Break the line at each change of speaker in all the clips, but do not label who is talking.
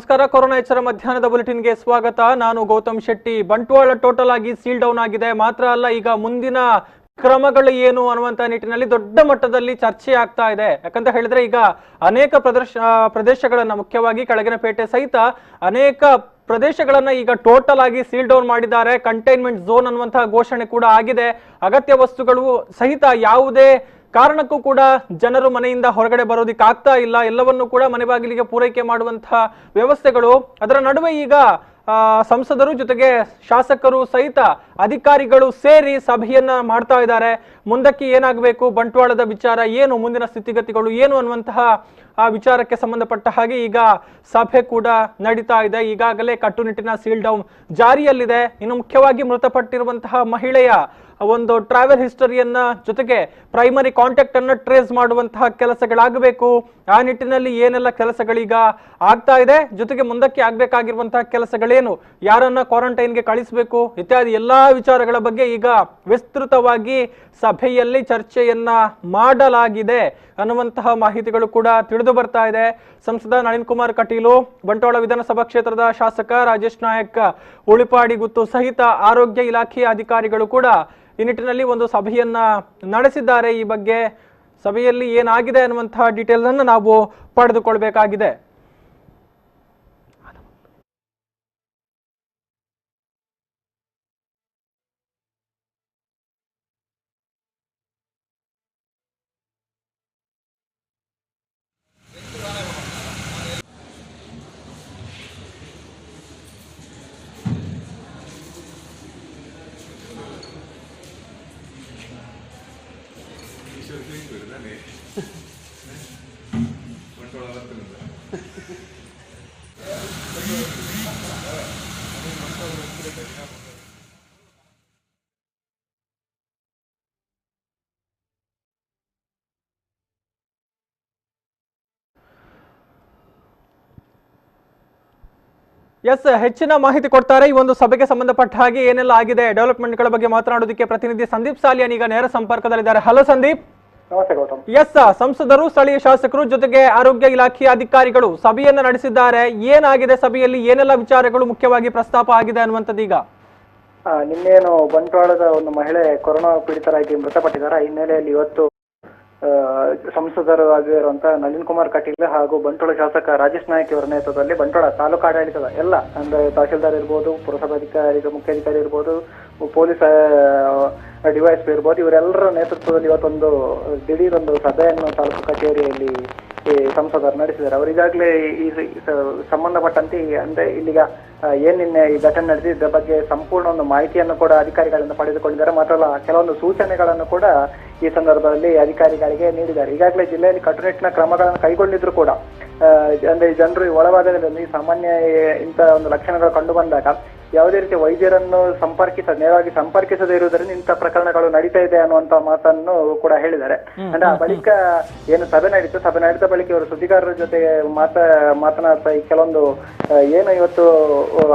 ನಮಸ್ಕಾರ. ಕೊರೋನಾ ಎಚ್ಚರ ಮಧ್ಯಾಹ್ನದ ಬುಲೆಟಿನ್ಗೆ ಸ್ವಾಗತ. ನಾನು ಗೌತಮ್ ಶೆಟ್ಟಿ. ಬಂಟ್ವಾಳ ಟೋಟಲ್ ಆಗಿ ಸೀಲ್ ಡೌನ್ ಆಗಿದೆ. ಮಾತ್ರ ಅಲ್ಲ, ಈಗ ಮುಂದಿನ ಕ್ರಮಗಳು ಏನು ಅನ್ನುವಂತ ನಿಟ್ಟಿನಲ್ಲಿ ದೊಡ್ಡ ಮಟ್ಟದಲ್ಲಿ ಚರ್ಚೆ ಆಗ್ತಾ ಇದೆ. ಯಾಕಂತ ಹೇಳಿದ್ರೆ ಈಗ ಅನೇಕ ಪ್ರದೇಶಗಳನ್ನ, ಮುಖ್ಯವಾಗಿ ಕೆಳಗಿನಪೇಟೆ ಸಹಿತ ಅನೇಕ ಪ್ರದೇಶಗಳನ್ನ ಈಗ ಟೋಟಲ್ ಆಗಿ ಸೀಲ್ ಡೌನ್ ಮಾಡಿದ್ದಾರೆ. ಕಂಟೈನ್ಮೆಂಟ್ ಝೋನ್ ಅನ್ನುವಂತಹ ಘೋಷಣೆ ಕೂಡ ಆಗಿದೆ. ಅಗತ್ಯ ವಸ್ತುಗಳು ಸಹಿತ ಯಾವುದೇ ಕಾರಣಕ್ಕೂ ಕೂಡ ಜನರು ಮನೆಯಿಂದ ಹೊರಗಡೆ ಬರೋದಿಕ್ಕೆ ಆಗ್ತಾ ಇಲ್ಲ. ಎಲ್ಲವನ್ನೂ ಕೂಡ ಮನೆ ಬಾಗಿಲಿಗೆ ಪೂರೈಕೆ ಮಾಡುವಂತಹ ವ್ಯವಸ್ಥೆಗಳು. ಅದರ ನಡುವೆ ಈಗ ಸಂಸದರು ಜೊತೆಗೆ ಶಾಸಕರು ಸಹಿತ ಅಧಿಕಾರಿಗಳು ಸೇರಿ ಸಭೆಯನ್ನ ಮಾಡ್ತಾ ಇದ್ದಾರೆ. ಮುಂದಕ್ಕೆ ಏನಾಗಬೇಕು, ಬಂಟ್ವಾಳದ ವಿಚಾರ ಏನು, ಮುಂದಿನ ಸ್ಥಿತಿಗತಿಗಳು ಏನು ಅನ್ನುವಂತಹ ಆ ವಿಚಾರಕ್ಕೆ ಸಂಬಂಧಪಟ್ಟ ಹಾಗೆ ಈಗ ಸಭೆ ಕೂಡ ನಡೀತಾ ಇದೆ. ಈಗಾಗಲೇ ಕಟ್ಟುನಿಟ್ಟಿನ ಸೀಲ್ ಡೌನ್ ಜಾರಿಯಲ್ಲಿದೆ. ಇನ್ನು ಮುಖ್ಯವಾಗಿ ಮೃತಪಟ್ಟಿರುವಂತಹ ಮಹಿಳೆಯ ಒಂದು ಟ್ರಾವೆಲ್ ಹಿಸ್ಟರಿಯನ್ನ ಜೊತೆಗೆ ಪ್ರೈಮರಿ ಕಾಂಟ್ಯಾಕ್ಟ್ ಅನ್ನ ಟ್ರೇಸ್ ಮಾಡುವಂತಹ ಕೆಲಸಗಳಾಗಬೇಕು. ಆ ನಿಟ್ಟಿನಲ್ಲಿ ಏನೆಲ್ಲ ಕೆಲಸಗಳೀಗ ಆಗ್ತಾ ಇದೆ, ಜೊತೆಗೆ ಮುಂದಕ್ಕೆ ಆಗ್ಬೇಕಾಗಿರುವಂತಹ ಕೆಲಸಗಳೇನು, ಯಾರನ್ನ ಕ್ವಾರಂಟೈನ್ಗೆ ಕಳಿಸಬೇಕು ಇತ್ಯಾದಿ ಎಲ್ಲಾ ವಿಚಾರಗಳ ಬಗ್ಗೆ ಈಗ ವಿಸ್ತೃತವಾಗಿ ಸಭೆಯಲ್ಲಿ ಚರ್ಚೆಯನ್ನ ಮಾಡಲಾಗಿದೆ ಅನ್ನುವಂತಹ ಮಾಹಿತಿಗಳು ಕೂಡ ತಿಳಿದು ಬರ್ತಾ ಇದೆ. ಸಂಸದ ನಳಿನ್ ಕುಮಾರ್ ಕಟೀಲು, ಬಂಟ್ವಾಳ ವಿಧಾನಸಭಾ ಕ್ಷೇತ್ರದ ಶಾಸಕ ರಾಜೇಶ್ ನಾಯಕ್ ಉಳಿಪಾಡಿ ಗುತ್ತು ಸಹಿತ ಆರೋಗ್ಯ ಇಲಾಖೆಯ ಅಧಿಕಾರಿಗಳು ಕೂಡ ಈ ನಿಟ್ಟಿನಲ್ಲಿ ಒಂದು ಸಭೆಯನ್ನ ನಡೆಸಿದ್ದಾರೆ. ಈ ಬಗ್ಗೆ ಸಭೆಯಲ್ಲಿ ಏನಾಗಿದೆ ಅನ್ನುವಂತಹ ಡೀಟೇಲ್ಸ್ ಅನ್ನು ನಾವು ಪಡೆದುಕೊಳ್ಬೇಕಾಗಿದೆ. ಎಸ್, ಹೆಚ್ಚಿನ ಮಾಹಿತಿ ಕೊಡ್ತಾರೆ. ಈ ಒಂದು ಸಭೆಗೆ ಸಂಬಂಧಪಟ್ಟ ಹಾಗೆ ಏನೆಲ್ಲ ಆಗಿದೆ, ಡೆವಲಪ್ಮೆಂಟ್ಗಳ ಬಗ್ಗೆ ಮಾತನಾಡೋದಕ್ಕೆ ಪ್ರತಿನಿಧಿ ಸಂದೀಪ್ ಸಾಲಿಯನ್ ಈಗ ನೇರ ಸಂಪರ್ಕದಲ್ಲಿದ್ದಾರೆ. ಹಲೋ ಸಂದೀಪ್.
ನಮಸ್ತೆ ಗೌತಮ್.
ಎಸ್, ಸಂಸದರು, ಸ್ಥಳೀಯ ಶಾಸಕರು ಜೊತೆಗೆ ಆರೋಗ್ಯ ಇಲಾಖೆಯ ಅಧಿಕಾರಿಗಳು ಸಭೆಯನ್ನ ನಡೆಸಿದ್ದಾರೆ. ಏನಾಗಿದೆ ಸಭೆಯಲ್ಲಿ, ಏನೆಲ್ಲ ವಿಚಾರಗಳು ಮುಖ್ಯವಾಗಿ ಪ್ರಸ್ತಾಪ ಆಗಿದೆ ಅನ್ನುವಂಥದ್ದು ಈಗ?
ನಿನ್ನೇನು ಬಂಟ್ವಾಳದ ಒಂದು ಮಹಿಳೆ ಕೊರೋನಾ ಪೀಡಿತರಾಗಿ ಮೃತಪಟ್ಟಿದ್ದಾರೆ. ಆ ಹಿನ್ನೆಲೆಯಲ್ಲಿ ಇವತ್ತು ಸಂಸದರು ಆಗಿರುವಂತಹ ನಳಿನ್ ಕುಮಾರ್ ಕಟೀಲ್ ಹಾಗೂ ಬಂಟ್ವಾಳ ಶಾಸಕ ರಾಜೇಶ್ ನಾಯಕ್ ಅವರ ನೇತೃತ್ವದಲ್ಲಿ ಬಂಟ್ವಾಳ ತಾಲೂಕು ಆಡಳಿತದ ಎಲ್ಲ, ಅಂದ್ರೆ ತಹಶೀಲ್ದಾರ್ ಇರ್ಬೋದು, ಪುರಸಭಾಧಿಕಾರಿ ಮುಖ್ಯಾಧಿಕಾರಿ ಇರ್ಬೋದು, ಪೊಲೀಸ್ ಡಿವೈಎಸ್ಪಿ ಇರ್ಬೋದು, ಇವರೆಲ್ಲರ ನೇತೃತ್ವದಲ್ಲಿ ಇವತ್ತೊಂದು ದಿಢೀರ್ ಒಂದು ಸಭೆಯನ್ನು ತಾಲೂಕು ಕಚೇರಿಯಲ್ಲಿ ಸಂಸದರು ನಡೆಸಿದ್ದಾರೆ. ಅವರು ಈಗಾಗಲೇ ಈ ಸಂಬಂಧಪಟ್ಟಂತೆ ಅಂದ್ರೆ ಇಲ್ಲಿಗ ಏನ್ ನಿನ್ನೆ ಈ ಘಟನೆ ನಡೆದಿದೆ ಇದರ ಬಗ್ಗೆ ಸಂಪೂರ್ಣ ಒಂದು ಮಾಹಿತಿಯನ್ನು ಕೂಡ ಅಧಿಕಾರಿಗಳಿಂದ ಪಡೆದುಕೊಂಡಿದ್ದಾರೆ. ಮಾತ್ರ ಅಲ್ಲ, ಕೆಲವೊಂದು ಸೂಚನೆಗಳನ್ನು ಕೂಡ ಈ ಸಂದರ್ಭದಲ್ಲಿ ಅಧಿಕಾರಿಗಳಿಗೆ ನೀಡಿದ್ದಾರೆ. ಈಗಾಗಲೇ ಜಿಲ್ಲೆಯಲ್ಲಿ ಕಟ್ಟುನಿಟ್ಟಿನ ಕ್ರಮಗಳನ್ನು ಕೈಗೊಂಡಿದ್ರು ಕೂಡ ಅಂದ್ರೆ ಜನರು ಒಳಭಾಗದಲ್ಲಿ ಸಾಮಾನ್ಯ ಇಂಥ ಒಂದು ಲಕ್ಷಣಗಳು ಕಂಡು ಬಂದಾಗ ಯಾವುದೇ ರೀತಿ ವೈದ್ಯರನ್ನು ನೇರವಾಗಿ ಸಂಪರ್ಕಿಸದೇ ಇರುವುದರಿಂದ ಇಂಥ ಪ್ರಕರಣಗಳು ನಡೀತಾ ಇದೆ ಅನ್ನುವಂತ ಮಾತನ್ನು ಕೂಡ ಹೇಳಿದ್ದಾರೆ. ಅಂದ್ರೆ ಆ ಬಳಿಕ ಏನು ಸಭೆ ನಡೀತು, ಸಭೆ ನಡೆದ ಬಳಿಕ ಇವರು ಸುದ್ದಿಗಾರರ ಜೊತೆ ಮಾತನಾಡ್ತಾ ಕೆಲವೊಂದು ಏನು ಇವತ್ತು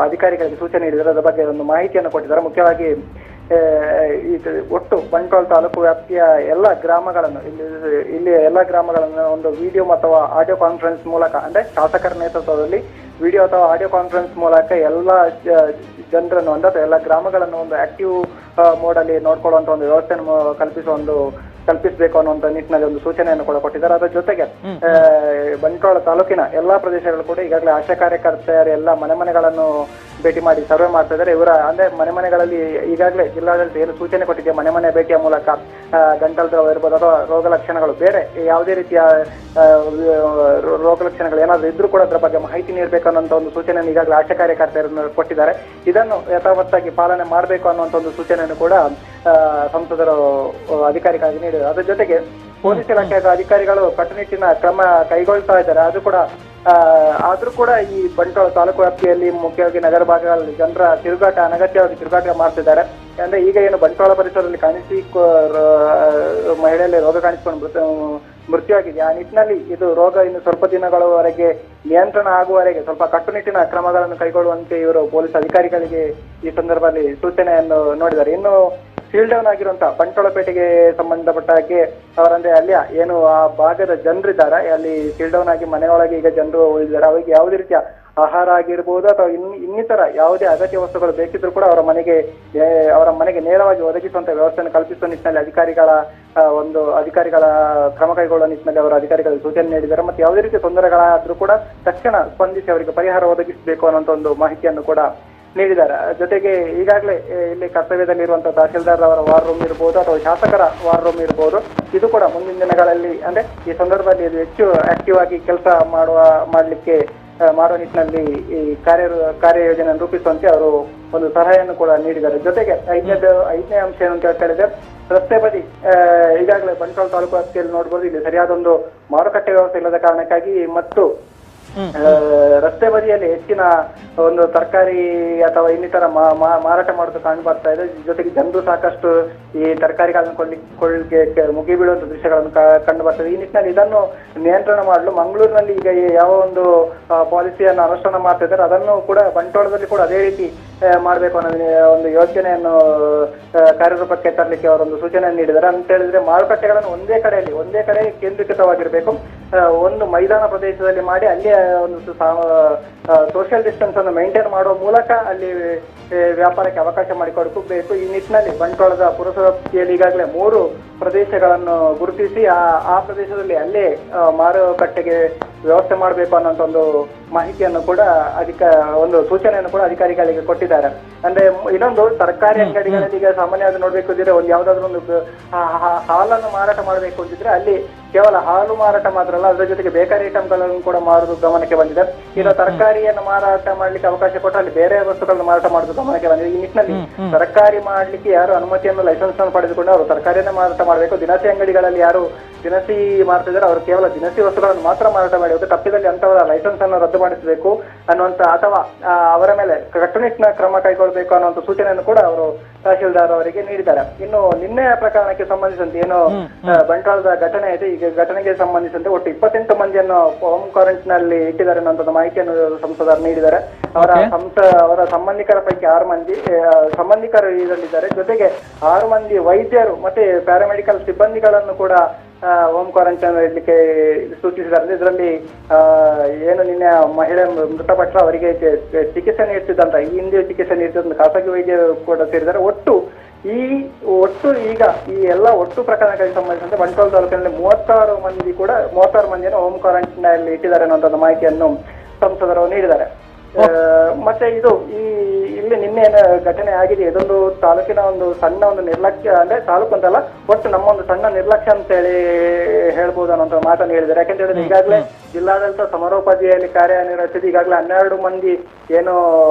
ಅಧಿಕಾರಿಗಳಿಗೆ ಸೂಚನೆ ನೀಡಿದ್ದಾರೆ ಅದರ ಬಗ್ಗೆ ಒಂದು ಮಾಹಿತಿಯನ್ನು ಕೊಟ್ಟಿದ್ದಾರೆ. ಮುಖ್ಯವಾಗಿ ಒಟ್ಟು ಬಂಟ್ವಾಳ ತಾಲೂಕು ವ್ಯಾಪ್ತಿಯ ಎಲ್ಲ ಗ್ರಾಮಗಳನ್ನು ಇಲ್ಲಿ ಎಲ್ಲ ಗ್ರಾಮಗಳನ್ನು ಒಂದು ವಿಡಿಯೋ ಅಥವಾ ಆಡಿಯೋ ಕಾನ್ಫರೆನ್ಸ್ ಮೂಲಕ, ಅಂದ್ರೆ ಶಾಸಕರ ನೇತೃತ್ವದಲ್ಲಿ ವಿಡಿಯೋ ಅಥವಾ ಆಡಿಯೋ ಕಾನ್ಫರೆನ್ಸ್ ಮೂಲಕ ಎಲ್ಲ ಜನರನ್ನು ಅಂದ್ರೆ ಎಲ್ಲ ಗ್ರಾಮಗಳನ್ನು ಒಂದು ಆಕ್ಟಿವ್ ಮೋಡ್ ಅಲ್ಲಿ ನೋಡ್ಕೊಳ್ಳುವಂತ ಒಂದು ವ್ಯವಸ್ಥೆಯನ್ನು ಕಲ್ಪಿಸಬೇಕು ಅನ್ನುವಂತ ನಿಟ್ಟಿನಲ್ಲಿ ಒಂದು ಸೂಚನೆಯನ್ನು ಕೂಡ ಕೊಟ್ಟಿದ್ದಾರೆ. ಅದರ ಜೊತೆಗೆ ಬಂಟ್ವಾಳ ತಾಲೂಕಿನ ಎಲ್ಲಾ ಪ್ರದೇಶಗಳು ಕೂಡ ಈಗಾಗಲೇ ಆಶಾ ಕಾರ್ಯಕರ್ತೆಯರು ಎಲ್ಲ ಮನೆಗಳನ್ನು ಭೇಟಿ ಮಾಡಿ ಸರ್ವೆ ಮಾಡ್ತಾ ಇದ್ದಾರೆ. ಇವರ ಅಂದ್ರೆ ಮನೆಗಳಲ್ಲಿ ಈಗಾಗಲೇ ಜಿಲ್ಲಾಡಳಿತ ಏನು ಸೂಚನೆ ಕೊಟ್ಟಿದೆ, ಮನೆ ಭೇಟಿಯ ಮೂಲಕ ಗಂಟಲು ದ್ರವ ಇರ್ಬೋದು ಅಥವಾ ರೋಗ ಲಕ್ಷಣಗಳು ಬೇರೆ ಯಾವುದೇ ರೀತಿಯ ರೋಗ ಲಕ್ಷಣಗಳು ಏನಾದ್ರು ಇದ್ರೂ ಕೂಡ ಅದರ ಬಗ್ಗೆ ಮಾಹಿತಿ ನೀಡಬೇಕು ಅನ್ನೋಂಥ ಒಂದು ಸೂಚನೆಯನ್ನು ಈಗಾಗಲೇ ಆಶಾ ಕಾರ್ಯಕರ್ತೆಯರನ್ನು ಕೊಟ್ಟಿದ್ದಾರೆ. ಇದನ್ನು ಯಥಾವತ್ತಾಗಿ ಪಾಲನೆ ಮಾಡಬೇಕು ಅನ್ನುವಂಥ ಒಂದು ಸೂಚನೆಯನ್ನು ಕೂಡ ಸಂಸದರು ಅಧಿಕಾರಿಗಳಿಗೆ ನೀಡಿದ್ದಾರೆ. ಅದರ ಜೊತೆಗೆ ಪೊಲೀಸ್ ಇಲಾಖೆಯ ಅಧಿಕಾರಿಗಳು ಕಟ್ಟುನಿಟ್ಟಿನ ಕ್ರಮ ಕೈಗೊಳ್ತಾ ಇದ್ದಾರೆ. ಆದ್ರೂ ಕೂಡ ಈ ಬಂಟ್ವಾಳ ತಾಲೂಕು ವ್ಯಾಪ್ತಿಯಲ್ಲಿ ಮುಖ್ಯವಾಗಿ ನಗರ ಭಾಗಗಳಲ್ಲಿ ಜನರ ಅನಗತ್ಯವಾಗಿ ತಿರುಗಾಟ ಮಾಡ್ತಿದ್ದಾರೆ. ಅಂದ್ರೆ ಈಗ ಏನು ಬಂಟ್ವಾಳ ಪರಿಸರದಲ್ಲಿ ಮಹಿಳೆಯಲ್ಲಿ ರೋಗ ಕಾಣಿಸಿಕೊಂಡು ಮೃತ್ಯುವಾಗಿದೆ. ಆ ನಿಟ್ಟಿನಲ್ಲಿ ಇದು ರೋಗ ಇನ್ನು ಸ್ವಲ್ಪ ದಿನಗಳವರೆಗೆ ನಿಯಂತ್ರಣ ಆಗುವವರೆಗೆ ಸ್ವಲ್ಪ ಕಟ್ಟುನಿಟ್ಟಿನ ಕ್ರಮಗಳನ್ನು ಕೈಗೊಳ್ಳುವಂತೆ ಇವರು ಪೊಲೀಸ್ ಅಧಿಕಾರಿಗಳಿಗೆ ಈ ಸಂದರ್ಭದಲ್ಲಿ ಸೂಚನೆಯನ್ನು ನೋಡಿದ್ದಾರೆ. ಇನ್ನು ಸೀಲ್ ಡೌನ್ ಆಗಿರುವಂತಹ ಬಂಟ್ವಾಳಪೇಟೆಗೆ ಸಂಬಂಧಪಟ್ಟ ಹಾಗೆ ಅವರಂದ್ರೆ ಅಲ್ಲಿ ಏನು ಆ ಭಾಗದ ಜನರಿದ್ದಾರೆ, ಅಲ್ಲಿ ಸೀಲ್ ಡೌನ್ ಆಗಿ ಮನೆಯೊಳಗೆ ಈಗ ಜನರು ಉಳಿದಿದ್ದಾರೆ. ಅವರಿಗೆ ಯಾವುದೇ ರೀತಿಯ ಆಹಾರ ಆಗಿರ್ಬೋದು ಅಥವಾ ಇನ್ನಿತರ ಯಾವುದೇ ಅಗತ್ಯ ವಸ್ತುಗಳು ಬೇಕಿದ್ರು ಕೂಡ ಅವರ ಮನೆಗೆ ನೇರವಾಗಿ ಒದಗಿಸುವಂತ ವ್ಯವಸ್ಥೆಯನ್ನು ಕಲ್ಪಿಸುವ ನಿಟ್ಟಿನಲ್ಲಿ ಅಧಿಕಾರಿಗಳ ಕ್ರಮ ಕೈಗೊಳ್ಳುವ ನಿಟ್ಟಿನಲ್ಲಿ ಅವರ ಅಧಿಕಾರಿಗಳಿಗೆ ಸೂಚನೆ ನೀಡಿದ್ದಾರೆ. ಮತ್ತೆ ಯಾವುದೇ ರೀತಿಯ ತೊಂದರೆಗಳಾದ್ರೂ ಕೂಡ ತಕ್ಷಣ ಸ್ಪಂದಿಸಿ ಅವರಿಗೆ ಪರಿಹಾರ ಒದಗಿಸಬೇಕು ಅನ್ನುವಂತ ಒಂದು ಮಾಹಿತಿಯನ್ನು ಕೂಡ ನೀಡಿದ್ದಾರೆ. ಜೊತೆಗೆ ಈಗಾಗಲೇ ಇಲ್ಲಿ ಕರ್ತವ್ಯದಲ್ಲಿರುವಂತಹ ತಹಶೀಲ್ದಾರ್ ಅವರ ವಾರ್ ರೂಮ್ ಇರ್ಬೋದು ಅಥವಾ ಶಾಸಕರ ವಾರ್ ರೂಮ್ ಇರ್ಬೋದು, ಇದು ಕೂಡ ಮುಂದಿನ ದಿನಗಳಲ್ಲಿ ಅಂದ್ರೆ ಈ ಸಂದರ್ಭದಲ್ಲಿ ಇದು ಹೆಚ್ಚು ಆಕ್ಟಿವ್ ಆಗಿ ಕೆಲಸ ಮಾಡುವ ನಿಟ್ಟಿನಲ್ಲಿ ಈ ಕಾರ್ಯಯೋಜನೆ ರೂಪಿಸುವಂತೆ ಅವರು ಒಂದು ಸಲಹೆಯನ್ನು ಕೂಡ ನೀಡಿದ್ದಾರೆ. ಜೊತೆಗೆ ಐದನೇ ಅಂಶ ಏನು ಅಂತ ಹೇಳಿದ್ರೆ, ರಸ್ತೆ ಬದಿ ಈಗಾಗಲೇ ಬಂಟ್ವಾಳ ತಾಲೂಕು ವ್ಯಾಪ್ತಿಯಲ್ಲಿ ನೋಡಬಹುದು, ಇಲ್ಲಿ ಸರಿಯಾದ ಒಂದು ಮಾರುಕಟ್ಟೆ ವ್ಯವಸ್ಥೆ ಇಲ್ಲದ ಕಾರಣಕ್ಕಾಗಿ ಮತ್ತು ರಸ್ತೆ ಬದಿಯಲ್ಲಿ ಹೆಚ್ಚಿನ ಒಂದು ತರಕಾರಿ ಅಥವಾ ಇನ್ನಿತರ ಮಾರಾಟ ಮಾಡೋದು ಕಂಡು ಬರ್ತಾ ಇದೆ. ಜೊತೆಗೆ ಜನರು ಸಾಕಷ್ಟು ಈ ತರಕಾರಿಗಳನ್ನು ಕೊಳ್ಳಿಕ್ಕೆ ಮುಗಿಬೀಳುವಂತ ದೃಶ್ಯಗಳನ್ನು ಕಂಡು ಬರ್ತದೆ. ಈ ನಿಟ್ಟಿನಲ್ಲಿ ಇದನ್ನು ನಿಯಂತ್ರಣ ಮಾಡಲು ಮಂಗಳೂರಿನಲ್ಲಿ ಈಗ ಯಾವ ಒಂದು ಪಾಲಿಸಿಯನ್ನು ಅನುಷ್ಠಾನ ಮಾಡ್ತಾ ಇದ್ದಾರೆ, ಅದನ್ನು ಕೂಡ ಬಂಟ್ವಾಳದಲ್ಲಿ ಕೂಡ ಅದೇ ರೀತಿ ಮಾಡಬೇಕು ಅನ್ನೋ ಒಂದು ಯೋಜನೆಯನ್ನು ಕಾರ್ಯರೂಪಕ್ಕೆ ತರಲಿಕ್ಕೆ ಅವರೊಂದು ಸೂಚನೆಯನ್ನು ನೀಡಿದ್ದಾರೆ. ಅಂತ ಹೇಳಿದ್ರೆ ಮಾರುಕಟ್ಟೆಗಳನ್ನು ಒಂದೇ ಕಡೆ ಕೇಂದ್ರೀಕೃತವಾಗಿರಬೇಕು, ಒಂದು ಮೈದಾನ ಪ್ರದೇಶದಲ್ಲಿ ಮಾಡಿ ಅಲ್ಲಿ ಒಂದು ಸೋಷಿಯಲ್ ಡಿಸ್ಟೆನ್ಸ್ ಅನ್ನು ಮೇಂಟೈನ್ ಮಾಡುವ ಮೂಲಕ ಅಲ್ಲಿ ವ್ಯಾಪಾರಕ್ಕೆ ಅವಕಾಶ ಮಾಡಿಕೊಡಬೇಕು. ಈ ನಿಟ್ಟಿನಲ್ಲಿ ಬಂಟ್ವಾಳದ ಪುರಸಭೆಯಲ್ಲಿ ಈಗಾಗಲೇ 3 ಪ್ರದೇಶಗಳನ್ನು ಗುರುತಿಸಿ ಆ ಪ್ರದೇಶದಲ್ಲಿ ಅಲ್ಲೇ ಮಾರುಕಟ್ಟೆಗೆ ವ್ಯವಸ್ಥೆ ಮಾಡಬೇಕು ಅನ್ನೋಂಥ ಒಂದು ಮಾಹಿತಿಯನ್ನು ಕೂಡ ಒಂದು ಸೂಚನೆಯನ್ನು ಕೂಡ ಅಧಿಕಾರಿಗಳಿಗೆ ಕೊಟ್ಟಿದ್ದಾರೆ. ಅಂದ್ರೆ ಇನ್ನೊಂದು ತರಕಾರಿ ಅಂಗಡಿಗಳಲ್ಲಿ ಈಗ ಸಾಮಾನ್ಯವಾಗಿ ನೋಡ್ಬೇಕು ಅಂತಿದ್ರೆ ಒಂದು ಯಾವ್ದಾದ್ರು ಒಂದು ಹಾಲನ್ನು ಮಾರಾಟ ಮಾಡಬೇಕು ಅಂತಿದ್ರೆ ಅಲ್ಲಿ ಕೇವಲ ಹಾಲು ಮಾರಾಟ ಮಾತ್ರ ಅಲ್ಲ, ಅದರ ಜೊತೆಗೆ ಬೇಕರಿ ಐಟಮ್ಗಳನ್ನು ಕೂಡ ಮಾರುವುದು ಗಮನಕ್ಕೆ ಬಂದಿದೆ. ಇನ್ನು ತರಕಾರಿಯನ್ನು ಮಾರಾಟ ಮಾಡ್ಲಿಕ್ಕೆ ಅವಕಾಶ ಕೊಟ್ಟು ಅಲ್ಲಿ ಬೇರೆ ವಸ್ತುಗಳನ್ನು ಮಾರಾಟ ಮಾಡುವುದು ಗಮನಕ್ಕೆ ಬಂದಿದೆ. ಈ ನಿಟ್ಟಿನಲ್ಲಿ ತರಕಾರಿ ಮಾಡ್ಲಿಕ್ಕೆ ಯಾರು ಅನುಮತಿಯನ್ನು ಲೈಸೆನ್ಸ್ ಅನ್ನು ಪಡೆದುಕೊಂಡು ಅವರು ತರಕಾರಿಯನ್ನು ಮಾರಾಟ ಮಾಡಬೇಕು. ದಿನಸಿ ಅಂಗಡಿಗಳಲ್ಲಿ ಯಾರು ದಿನಸಿ ಮಾರ್ತಿದ್ದಾರೆ ಅವರು ಕೇವಲ ದಿನಸಿ ವಸ್ತುಗಳನ್ನು ಮಾತ್ರ ಮಾರಾಟ ಮಾಡಬೇಕು. ತಪ್ಪಿದಲ್ಲಿ ಅಂತವರ ಲೈಸೆನ್ಸ್ ಅನ್ನು ರದ್ದು ಮಾಡಿಸಬೇಕು ಅನ್ನುವಂತ ಅಥವಾ ಅವರ ಮೇಲೆ ಕಟ್ಟುನಿಟ್ಟಿನ ಕ್ರಮ ಕೈಗೊಳ್ಳಬೇಕು ಅನ್ನುವಂತ ಸೂಚನೆಯನ್ನು ಕೂಡ ಅವರು ತಹಶೀಲ್ದಾರ್ ಅವರಿಗೆ ನೀಡಿದ್ದಾರೆ. ಇನ್ನು ನಿನ್ನೆ ಪ್ರಕರಣಕ್ಕೆ ಸಂಬಂಧಿಸಿದಂತೆ ಏನು ಬಂಟ್ವಾಳದ ಘಟನೆ ಇದೆ, ಈಗ ಘಟನೆಗೆ ಸಂಬಂಧಿಸಿದಂತೆ ಒಟ್ಟು 28 ಮಂದಿಯನ್ನು ಹೋಮ್ ಕ್ವಾರಂಟೈನ್ ನಲ್ಲಿ ಇಟ್ಟಿದ್ದಾರೆ ಅನ್ನುವಂಥ ಮಾಹಿತಿಯನ್ನು ಸಂಸದರು ನೀಡಿದ್ದಾರೆ. ಅವರ ಸಂಬಂಧಿಕರ ಪೈಕಿ 6 ಮಂದಿ ಸಂಬಂಧಿಕರು ಇದರಲ್ಲಿದ್ದಾರೆ. ಜೊತೆಗೆ 6 ಮಂದಿ ವೈದ್ಯರು ಮತ್ತೆ ಪ್ಯಾರಾಮೆಡಿಕಲ್ ಸಿಬ್ಬಂದಿಗಳನ್ನು ಕೂಡ ಹೋಮ್ ಕ್ವಾರಂಟೈನ್ ಇಡ್ಲಿಕ್ಕೆ ಸೂಚಿಸಿದ್ದಾರೆ. ಇದರಲ್ಲಿ ಏನು ನಿನ್ನೆ ಮಹಿಳೆ ಮೃತಪಟ್ಟರು ಅವರಿಗೆ ಚಿಕಿತ್ಸೆ ನೀಡ್ತಿದ್ದಂತ ಈ ಹಿಂದೆ ಚಿಕಿತ್ಸೆ ನೀಡ್ತಿದ್ದಂತ ಖಾಸಗಿ ವೈದ್ಯರು ಕೂಡ ಸೇರಿದ್ದಾರೆ. ಒಟ್ಟು ಈಗ ಈ ಎಲ್ಲ ಪ್ರಕರಣಗಳಿಗೆ ಸಂಬಂಧಿಸಿದಂತೆ ಬಂಟ್ವಾಳ ತಾಲೂಕಿನಲ್ಲಿ 36 ಮಂದಿಯನ್ನು ಹೋಮ್ ಕ್ವಾರಂಟೈನ್ ನಲ್ಲಿ ಇಟ್ಟಿದ್ದಾರೆ ಅನ್ನುವಂಥ ಮಾಹಿತಿಯನ್ನು ಸಂಸದರು ನೀಡಿದ್ದಾರೆ. ಮತ್ತೆ ಇಲ್ಲಿ ನಿನ್ನೆ ಏನು ಘಟನೆ ಆಗಿದೆ, ಇದೊಂದು ತಾಲೂಕಿನ ಒಂದು ಸಣ್ಣ ಒಂದು ನಿರ್ಲಕ್ಷ್ಯ, ಅಂದ್ರೆ ತಾಲೂಕು ಅಂತಲ್ಲ ಒಟ್ಟು ನಮ್ಮ ಒಂದು ಸಣ್ಣ ನಿರ್ಲಕ್ಷ್ಯ ಅಂತ ಹೇಳಿ ಹೇಳ್ಬೋದು ಅನ್ನೋ ಮಾತನ್ನು ಹೇಳಿದ್ದಾರೆ. ಯಾಕಂತ ಹೇಳಿದ್ರೆ ಈಗಾಗಲೇ ಜಿಲ್ಲಾಡಳಿತ ಸಮರೋಪಾದಿಯಲ್ಲಿ ಕಾರ್ಯನಿರ್ವಹಿಸಿದ್ದು ಈಗಾಗಲೇ 12 ಮಂದಿ ಏನು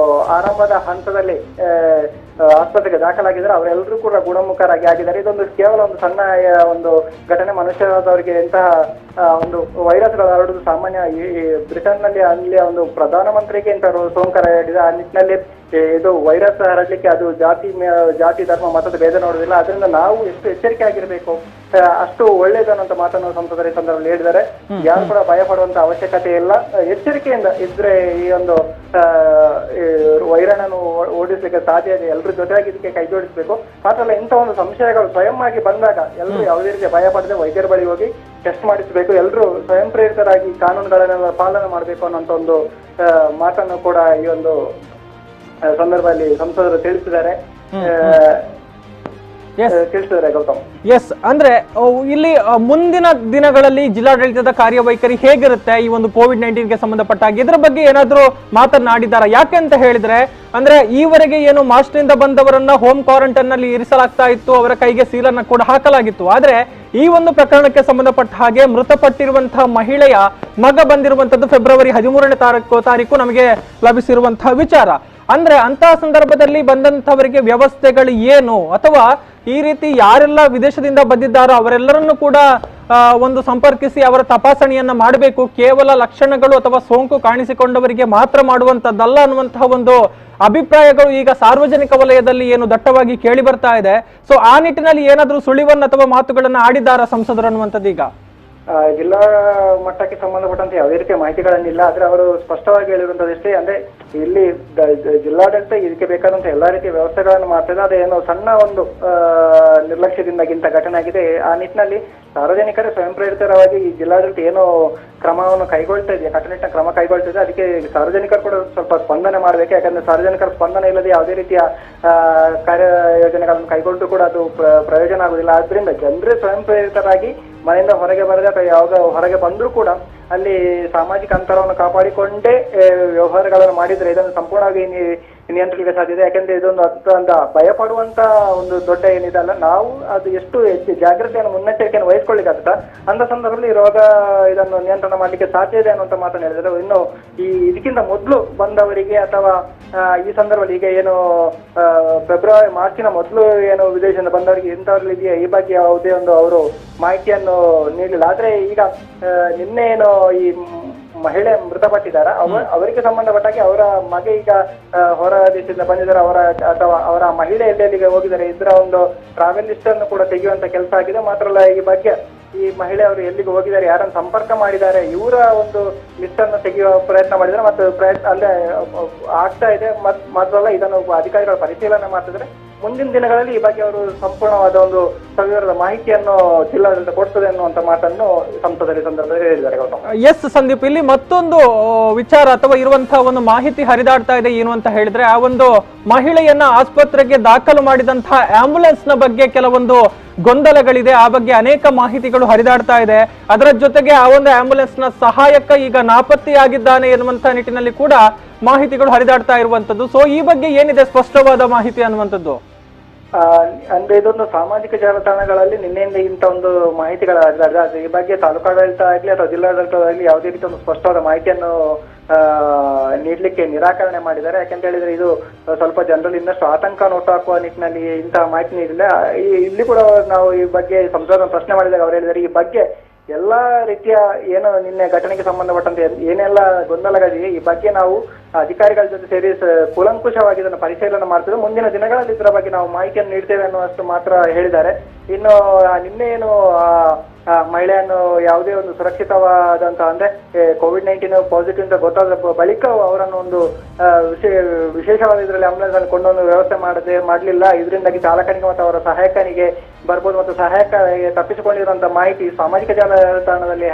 ಆರಂಭದ ಹಂತದಲ್ಲಿ ಆಸ್ಪತ್ರೆಗೆ ದಾಖಲಾಗಿದ್ದಾರೆ, ಅವರೆಲ್ಲರೂ ಕೂಡ ಗುಣಮುಖರಾಗಿ ಆಗಿದ್ದಾರೆ. ಇದೊಂದು ಕೇವಲ ಒಂದು ಸಣ್ಣ ಒಂದು ಘಟನೆ. ಮನುಷ್ಯರಾದವರಿಗೆ ಎಂತಹ ಒಂದು ವೈರಸ್ಗಳು ಹರಡುವುದು ಸಾಮಾನ್ಯ. ಈ ಬ್ರಿಟನ್ ನಲ್ಲಿ ಅಲ್ಲಿ ಒಂದು ಪ್ರಧಾನಮಂತ್ರಿಗೆ ಇಂಥ ಸೋಂಕು ಹರಡಿದೆ. ಆ ನಿಟ್ಟಿನಲ್ಲಿ ಇದು ವೈರಸ್ ಹರಡ್ಲಿಕ್ಕೆ ಅದು ಜಾತಿ ಧರ್ಮ ಮತದ ಭೇದ ನೋಡುವುದಿಲ್ಲ. ಅದರಿಂದ ನಾವು ಎಷ್ಟು ಎಚ್ಚರಿಕೆ ಆಗಿರಬೇಕು ಅಷ್ಟು ಒಳ್ಳೇದು ಅನ್ನೋ ಮಾತನ್ನು ಸಂಸದರ ಸಂದರ್ಭದಲ್ಲಿ ಹೇಳಿದ್ದಾರೆ. ಯಾರು ಕೂಡ ಭಯ ಪಡುವಂತ ಅವಶ್ಯಕತೆ ಇಲ್ಲ, ಎಚ್ಚರಿಕೆಯಿಂದ ಇದ್ರೆ ಈ ಒಂದು ವೈರಾಣನ್ನು ಓಡಿಸ್ಲಿಕ್ಕೆ ಸಾಧ್ಯ ಇದೆ. ಎಲ್ಲರೂ ಜೊತೆಯಾಗಿ ಇದಕ್ಕೆ ಕೈ ಜೋಡಿಸಬೇಕು. ಮಾತ್ರ ಅಲ್ಲ, ಇಂಥ ಒಂದು ಸಂಶಯಗಳು ಸ್ವಯಂ ಆಗಿ ಬಂದಾಗ ಎಲ್ಲರೂ ಯಾವುದೇ ರೀತಿಯ ಭಯ ಪಡದೆ ವೈದ್ಯರ ಬಳಿ ಹೋಗಿ ಟೆಸ್ಟ್ ಮಾಡಿಸಬೇಕು. ಎಲ್ಲರೂ ಸ್ವಯಂ ಪ್ರೇರಿತರಾಗಿ ಕಾನೂನುಗಳನ್ನೆಲ್ಲ ಪಾಲನೆ ಮಾಡಬೇಕು ಅನ್ನೋಂಥ ಒಂದು ಮಾತನ್ನು ಕೂಡ ಈ ಒಂದು ಸಂದರ್ಭದಲ್ಲಿ ಸಂಸದರು ತಿಳಿಸಿದ್ದಾರೆ. ಗೌತಮ್,
ಎಸ್, ಅಂದ್ರೆ ಇಲ್ಲಿ ಮುಂದಿನ ದಿನಗಳಲ್ಲಿ ಜಿಲ್ಲಾಡಳಿತದ ಕಾರ್ಯವೈಖರಿ ಹೇಗಿರುತ್ತೆ ಈ ಒಂದು COVID-19 ಗೆ ಸಂಬಂಧಪಟ್ಟಾಗ ಇದರ ಬಗ್ಗೆ ಏನಾದ್ರೂ ಮಾತನಾಡಿದಾರ? ಯಾಕೆ ಅಂತ ಹೇಳಿದ್ರೆ ಅಂದ್ರೆ ಈವರೆಗೆ ಏನು ಮಾಸ್ಟರ್ ಬಂದವರನ್ನ ಹೋಮ್ ಕ್ವಾರಂಟೈನ್ ನಲ್ಲಿ ಇರಿಸಲಾಗ್ತಾ ಇತ್ತು, ಅವರ ಕೈಗೆ ಸೀಲನ್ನ ಕೂಡ ಹಾಕಲಾಗಿತ್ತು. ಆದ್ರೆ ಈ ಒಂದು ಪ್ರಕರಣಕ್ಕೆ ಸಂಬಂಧಪಟ್ಟ ಹಾಗೆ ಮೃತಪಟ್ಟಿರುವಂತಹ ಮಹಿಳೆಯ ಮಗ ಬಂದಿರುವಂತದ್ದು ಫೆಬ್ರವರಿ 13ನೇ ತಾರೀಕು ನಮಗೆ ಲಭಿಸಿರುವಂತಹ ವಿಚಾರ. ಅಂದ್ರೆ ಅಂತಹ ಸಂದರ್ಭದಲ್ಲಿ ಬಂದಂತವರಿಗೆ ವ್ಯವಸ್ಥೆಗಳು ಏನು, ಅಥವಾ ಈ ರೀತಿ ಯಾರೆಲ್ಲ ವಿದೇಶದಿಂದ ಬಂದಿದ್ದಾರೋ ಅವರೆಲ್ಲರನ್ನು ಕೂಡ ಒಂದು ಸಂಪರ್ಕಿಸಿ ಅವರ ತಪಾಸಣೆಯನ್ನ ಮಾಡಬೇಕು, ಕೇವಲ ಲಕ್ಷಣಗಳು ಅಥವಾ ಸೋಂಕು ಕಾಣಿಸಿಕೊಂಡವರಿಗೆ ಮಾತ್ರ ಮಾಡುವಂತದ್ದಲ್ಲ ಅನ್ನುವಂತಹ ಒಂದು ಅಭಿಪ್ರಾಯಗಳು ಈಗ ಸಾರ್ವಜನಿಕ ವಲಯದಲ್ಲಿ ಏನು ದಟ್ಟವಾಗಿ ಕೇಳಿ ಬರ್ತಾ ಇದೆ. ಸೊ ಆ ನಿಟ್ಟಿನಲ್ಲಿ ಏನಾದ್ರೂ ಸುಳಿವನ್ನ ಅಥವಾ ಮಾತುಗಳನ್ನ ಆಡಿದ್ದಾರ ಸಂಸದರು ಅನ್ನುವಂಥದ್ದು ಈಗ
ಜಿಲ್ಲಾ ಮಟ್ಟಕ್ಕೆ ಸಂಬಂಧಪಟ್ಟಂತೆ ಯಾವುದೇ ರೀತಿಯ ಮಾಹಿತಿಗಳನ್ನಿಲ್ಲ. ಆದ್ರೆ ಅವರು ಸ್ಪಷ್ಟವಾಗಿ ಹೇಳಿರುವಂತದ್ದಷ್ಟೇ, ಅಂದ್ರೆ ಇಲ್ಲಿ ಜಿಲ್ಲಾಡಳಿತ ಇದಕ್ಕೆ ಬೇಕಾದಂತ ಎಲ್ಲಾ ರೀತಿಯ ವ್ಯವಸ್ಥೆಗಳನ್ನು ಮಾಡ್ತದೆ. ಅದೇನೋ ಸಣ್ಣ ಒಂದು ನಿರ್ಲಕ್ಷ್ಯದಿಂದಾಗಿಂತ ಘಟನೆ ಆಗಿದೆ. ಆ ನಿಟ್ಟಿನಲ್ಲಿ ಸಾರ್ವಜನಿಕರೇ ಸ್ವಯಂ ಪ್ರೇರಿತರಾಗಿ ಈ ಜಿಲ್ಲಾಡಳಿತ ಏನೋ ಕ್ರಮವನ್ನು ಕೈಗೊಳ್ತಾ ಇದೆಯಾ, ಕಟ್ಟುನಿಟ್ಟಿನ ಕ್ರಮ ಕೈಗೊಳ್ತಾ ಇದೆ. ಅದಕ್ಕೆ ಸಾರ್ವಜನಿಕರು ಕೂಡ ಸ್ವಲ್ಪ ಸ್ಪಂದನೆ ಮಾಡಬೇಕು. ಯಾಕಂದ್ರೆ ಸಾರ್ವಜನಿಕರ ಸ್ಪಂದನೆ ಇಲ್ಲದೆ ಯಾವುದೇ ರೀತಿಯ ಕಾರ್ಯಯೋಜನೆಗಳನ್ನು ಕೈಗೊಂಡು ಕೂಡ ಅದು ಪ್ರಯೋಜನ ಆಗುದಿಲ್ಲ. ಆದ್ರಿಂದ ಜನರೇ ಸ್ವಯಂ ಪ್ರೇರಿತರಾಗಿ ಮನೆಯಿಂದ ಹೊರಗೆ ಬರದೆ ಅಥವಾ ಯಾವಾಗ ಹೊರಗೆ ಬಂದರೂ ಕೂಡ ಅಲ್ಲಿ ಸಾಮಾಜಿಕ ಅಂತರವನ್ನು ಕಾಪಾಡಿಕೊಂಡೇ ವ್ಯವಹಾರಗಳನ್ನು ಮಾಡಿದ್ರೆ ಇದನ್ನು ಸಂಪೂರ್ಣವಾಗಿ ನಿಯಂತ್ರಿಸಲಿಕ್ಕೆ ಸಾಧ್ಯ ಇದೆ. ಯಾಕಂದ್ರೆ ಇದೊಂದು ಅಂತ ಭಯಪಡುವಂತ ಒಂದು ದೊಡ್ಡ ಏನಿದಲ್ಲ, ನಾವು ಅದು ಎಷ್ಟು ಜಾಗ್ರತೆಯನ್ನು ಮುನ್ನೆಚ್ಚರಿಕೆಯನ್ನು ವಹಿಸ್ಕೊಳ್ಳಿಕ್ಕೆ ಅಂತ ಸಂದರ್ಭದಲ್ಲಿ ರೋಗ ಇದನ್ನು ನಿಯಂತ್ರಣ ಮಾಡ್ಲಿಕ್ಕೆ ಸಾಧ್ಯ ಇದೆ ಅನ್ನುವಂತ ಮಾತನ್ನು ಹೇಳಿದ್ರೆ, ಇನ್ನು ಇದಕ್ಕಿಂತ ಮೊದಲು ಬಂದವರಿಗೆ ಅಥವಾ ಈ ಸಂದರ್ಭದಲ್ಲಿ ಈಗ ಏನು ಮಾರ್ಚಿನ ಮೊದಲು ಏನು ವಿದೇಶದಿಂದ ಬಂದವರಿಗೆ ಇಂಥವ್ರಲ್ಲಿ ಇದೆಯಾ ಈ ಬಗ್ಗೆ ಯಾವುದೇ ಒಂದು ಅವರು ಮಾಹಿತಿಯನ್ನು ನೀಡಲಿಲ್ಲ. ಆದ್ರೆ ಈಗ ನಿನ್ನೆ ಏನು ಈ ಮಹಿಳೆ ಮೃತಪಟ್ಟಿದ್ದಾರೆ, ಅವರಿಗೆ ಸಂಬಂಧಪಟ್ಟಾಗಿ ಅವರ ಮಗೆ ಈಗ ಹೊರ ದೇಶದಿಂದ ಬಂದಿದ್ದಾರೆ, ಅಥವಾ ಅವರ ಮಹಿಳೆ ಎಲ್ಲೆಲ್ಲಿಗೆ ಹೋಗಿದ್ದಾರೆ ಇದರ ಒಂದು ಟ್ರಾವೆಲ್ ಲಿಸ್ಟ್ ಅನ್ನು ಕೂಡ ತೆಗೆಯುವಂತ ಕೆಲಸ ಆಗಿದೆ. ಮಾತ್ರ ಅಲ್ಲ, ಈ ಬಗ್ಗೆ ಈ ಮಹಿಳೆ ಅವರು ಎಲ್ಲಿಗೆ ಹೋಗಿದ್ದಾರೆ, ಯಾರನ್ನು ಸಂಪರ್ಕ ಮಾಡಿದ್ದಾರೆ, ಇವರ ಒಂದು ಲಿಸ್ಟ್ ಅನ್ನು ತೆಗೆಯುವ ಪ್ರಯತ್ನ ಮಾಡಿದ್ದಾರೆ. ಮತ್ತು ಪ್ರಯತ್ನ ಅಲ್ಲೇ ಆಗ್ತಾ ಇದೆ. ಮಾತ್ರ ಅಲ್ಲ, ಇದನ್ನು ಅಧಿಕಾರಿಗಳು ಪರಿಶೀಲನೆ ಮಾಡ್ತಿದ್ದಾರೆ. ಮುಂದಿನ ದಿನಗಳಲ್ಲಿ ಈ ಬಗ್ಗೆ ಅವರು ಸಂಪೂರ್ಣವಾದ ಒಂದು ಸವಿವರದ ಮಾಹಿತಿಯನ್ನು ಜಿಲ್ಲಾಡಳಿತ ಕೊಡ್ತದೆ ಅನ್ನುವಂತ ಮಾತನ್ನು ಸಂಸದರ ಸಂದರ್ಭದಲ್ಲಿ ಹೇಳಿದ್ದಾರೆ.
ಎಸ್ ಸಂದೀಪ್, ಇಲ್ಲಿ ಮತ್ತೊಂದು ವಿಚಾರ ಅಥವಾ ಇರುವಂತಹ ಒಂದು ಮಾಹಿತಿ ಹರಿದಾಡ್ತಾ ಇದೆ. ಏನು ಅಂತ ಹೇಳಿದ್ರೆ, ಆ ಒಂದು ಮಹಿಳೆಯನ್ನ ಆಸ್ಪತ್ರೆಗೆ ದಾಖಲು ಮಾಡಿದಂತಹ ಆಂಬ್ಯುಲೆನ್ಸ್ ನ ಬಗ್ಗೆ ಕೆಲವೊಂದು ಗೊಂದಲಗಳಿದೆ. ಆ ಬಗ್ಗೆ ಅನೇಕ ಮಾಹಿತಿಗಳು ಹರಿದಾಡ್ತಾ ಇದೆ. ಅದರ ಜೊತೆಗೆ ಆ ಒಂದು ಆಂಬ್ಯುಲೆನ್ಸ್ ನ ಸಹಾಯಕ ಈಗ ನಾಪತ್ತೆಯಾಗಿದ್ದಾನೆ ಎನ್ನುವಂತ ನಿಟ್ಟಿನಲ್ಲಿ ಕೂಡ ಮಾಹಿತಿಗಳು ಹರಿದಾಡ್ತಾ ಇರುವಂತದ್ದು. ಸೊ ಈ ಬಗ್ಗೆ ಏನಿದೆ ಸ್ಪಷ್ಟವಾದ ಮಾಹಿತಿ ಅನ್ನುವಂಥದ್ದು?
ಅಂದ್ರೆ ಇದೊಂದು ಸಾಮಾಜಿಕ ಜಾಲತಾಣಗಳಲ್ಲಿ ನಿನ್ನೆಯಿಂದ ಇಂಥ ಒಂದು ಮಾಹಿತಿಗಳ ಹರಿದಾಡಿದೆ. ಈ ಬಗ್ಗೆ ತಾಲೂಕಾಡಳಿತ ಆಗಲಿ ಅಥವಾ ಜಿಲ್ಲಾಡಳಿತದಲ್ಲಿ ಯಾವುದೇ ರೀತಿ ಒಂದು ಸ್ಪಷ್ಟವಾದ ಮಾಹಿತಿಯನ್ನು ನೀಡಲಿಕ್ಕೆ ನಿರಾಕರಣೆ ಮಾಡಿದ್ದಾರೆ. ಯಾಕಂತ ಹೇಳಿದ್ರೆ ಇದು ಸ್ವಲ್ಪ ಜನರಲ್ಲಿ ಇನ್ನಷ್ಟು ಆತಂಕ ನೋಟಾಕುವ ನಿಟ್ಟಿನಲ್ಲಿ ಇಂತಹ ಮಾಹಿತಿ ನೀಡಿಲ್ಲ. ಇಲ್ಲಿ ಕೂಡ ನಾವು ಈ ಬಗ್ಗೆ ಸಂಸದರನ್ನು ಪ್ರಶ್ನೆ ಮಾಡಿದಾಗ ಅವರು ಹೇಳಿದ್ದಾರೆ, ಈ ಬಗ್ಗೆ ಎಲ್ಲಾ ರೀತಿಯ ಏನು ನಿನ್ನೆ ಘಟನೆಗೆ ಸಂಬಂಧಪಟ್ಟಂತೆ ಏನೆಲ್ಲ ಗೊಂದಲಗಳಿವೆ ಈ ಬಗ್ಗೆ ನಾವು ಅಧಿಕಾರಿಗಳ ಜೊತೆ ಸೇರಿ ಕೂಲಂಕುಷವಾಗಿ ಇದನ್ನು ಪರಿಶೀಲನೆ ಮಾಡ್ತೇವೆ. ಮುಂದಿನ ದಿನಗಳಲ್ಲಿ ಇದರ ಬಗ್ಗೆ ನಾವು ಮಾಹಿತಿಯನ್ನು ನೀಡ್ತೇವೆ ಅನ್ನುವಷ್ಟು ಮಾತ್ರ ಹೇಳಿದ್ದಾರೆ. ಇನ್ನು ನಿನ್ನೆ ಏನು ಮಹಿಳೆಯನ್ನು ಯಾವುದೇ ಒಂದು ಸುರಕ್ಷಿತವಾದಂತ ಅಂದ್ರೆ COVID-19 ಪಾಸಿಟಿವ್ ಅಂತ ಗೊತ್ತಾದ ಬಳಿಕ ಅವರನ್ನು ಒಂದು ವಿಶೇಷವಾದ ಇದರಲ್ಲಿ ಆಂಬುಲೆನ್ಸ್ ಅಲ್ಲಿ ಕೊಂಡೊಂದು ವ್ಯವಸ್ಥೆ ಮಾಡಲಿಲ್ಲ. ಇದರಿಂದಾಗಿ ಚಾಲಕನಿಗೆ ಮತ್ತು ಅವರ ಸಹಾಯಕನಿಗೆ ಬರ್ಬೋದು ಮತ್ತು ಸಹಾಯಕ ತಪ್ಪಿಸಿಕೊಂಡಿರುವಂತ ಮಾಹಿತಿ ಸಾಮಾಜಿಕ ಜಾಲತಾಣದಲ್ಲಿ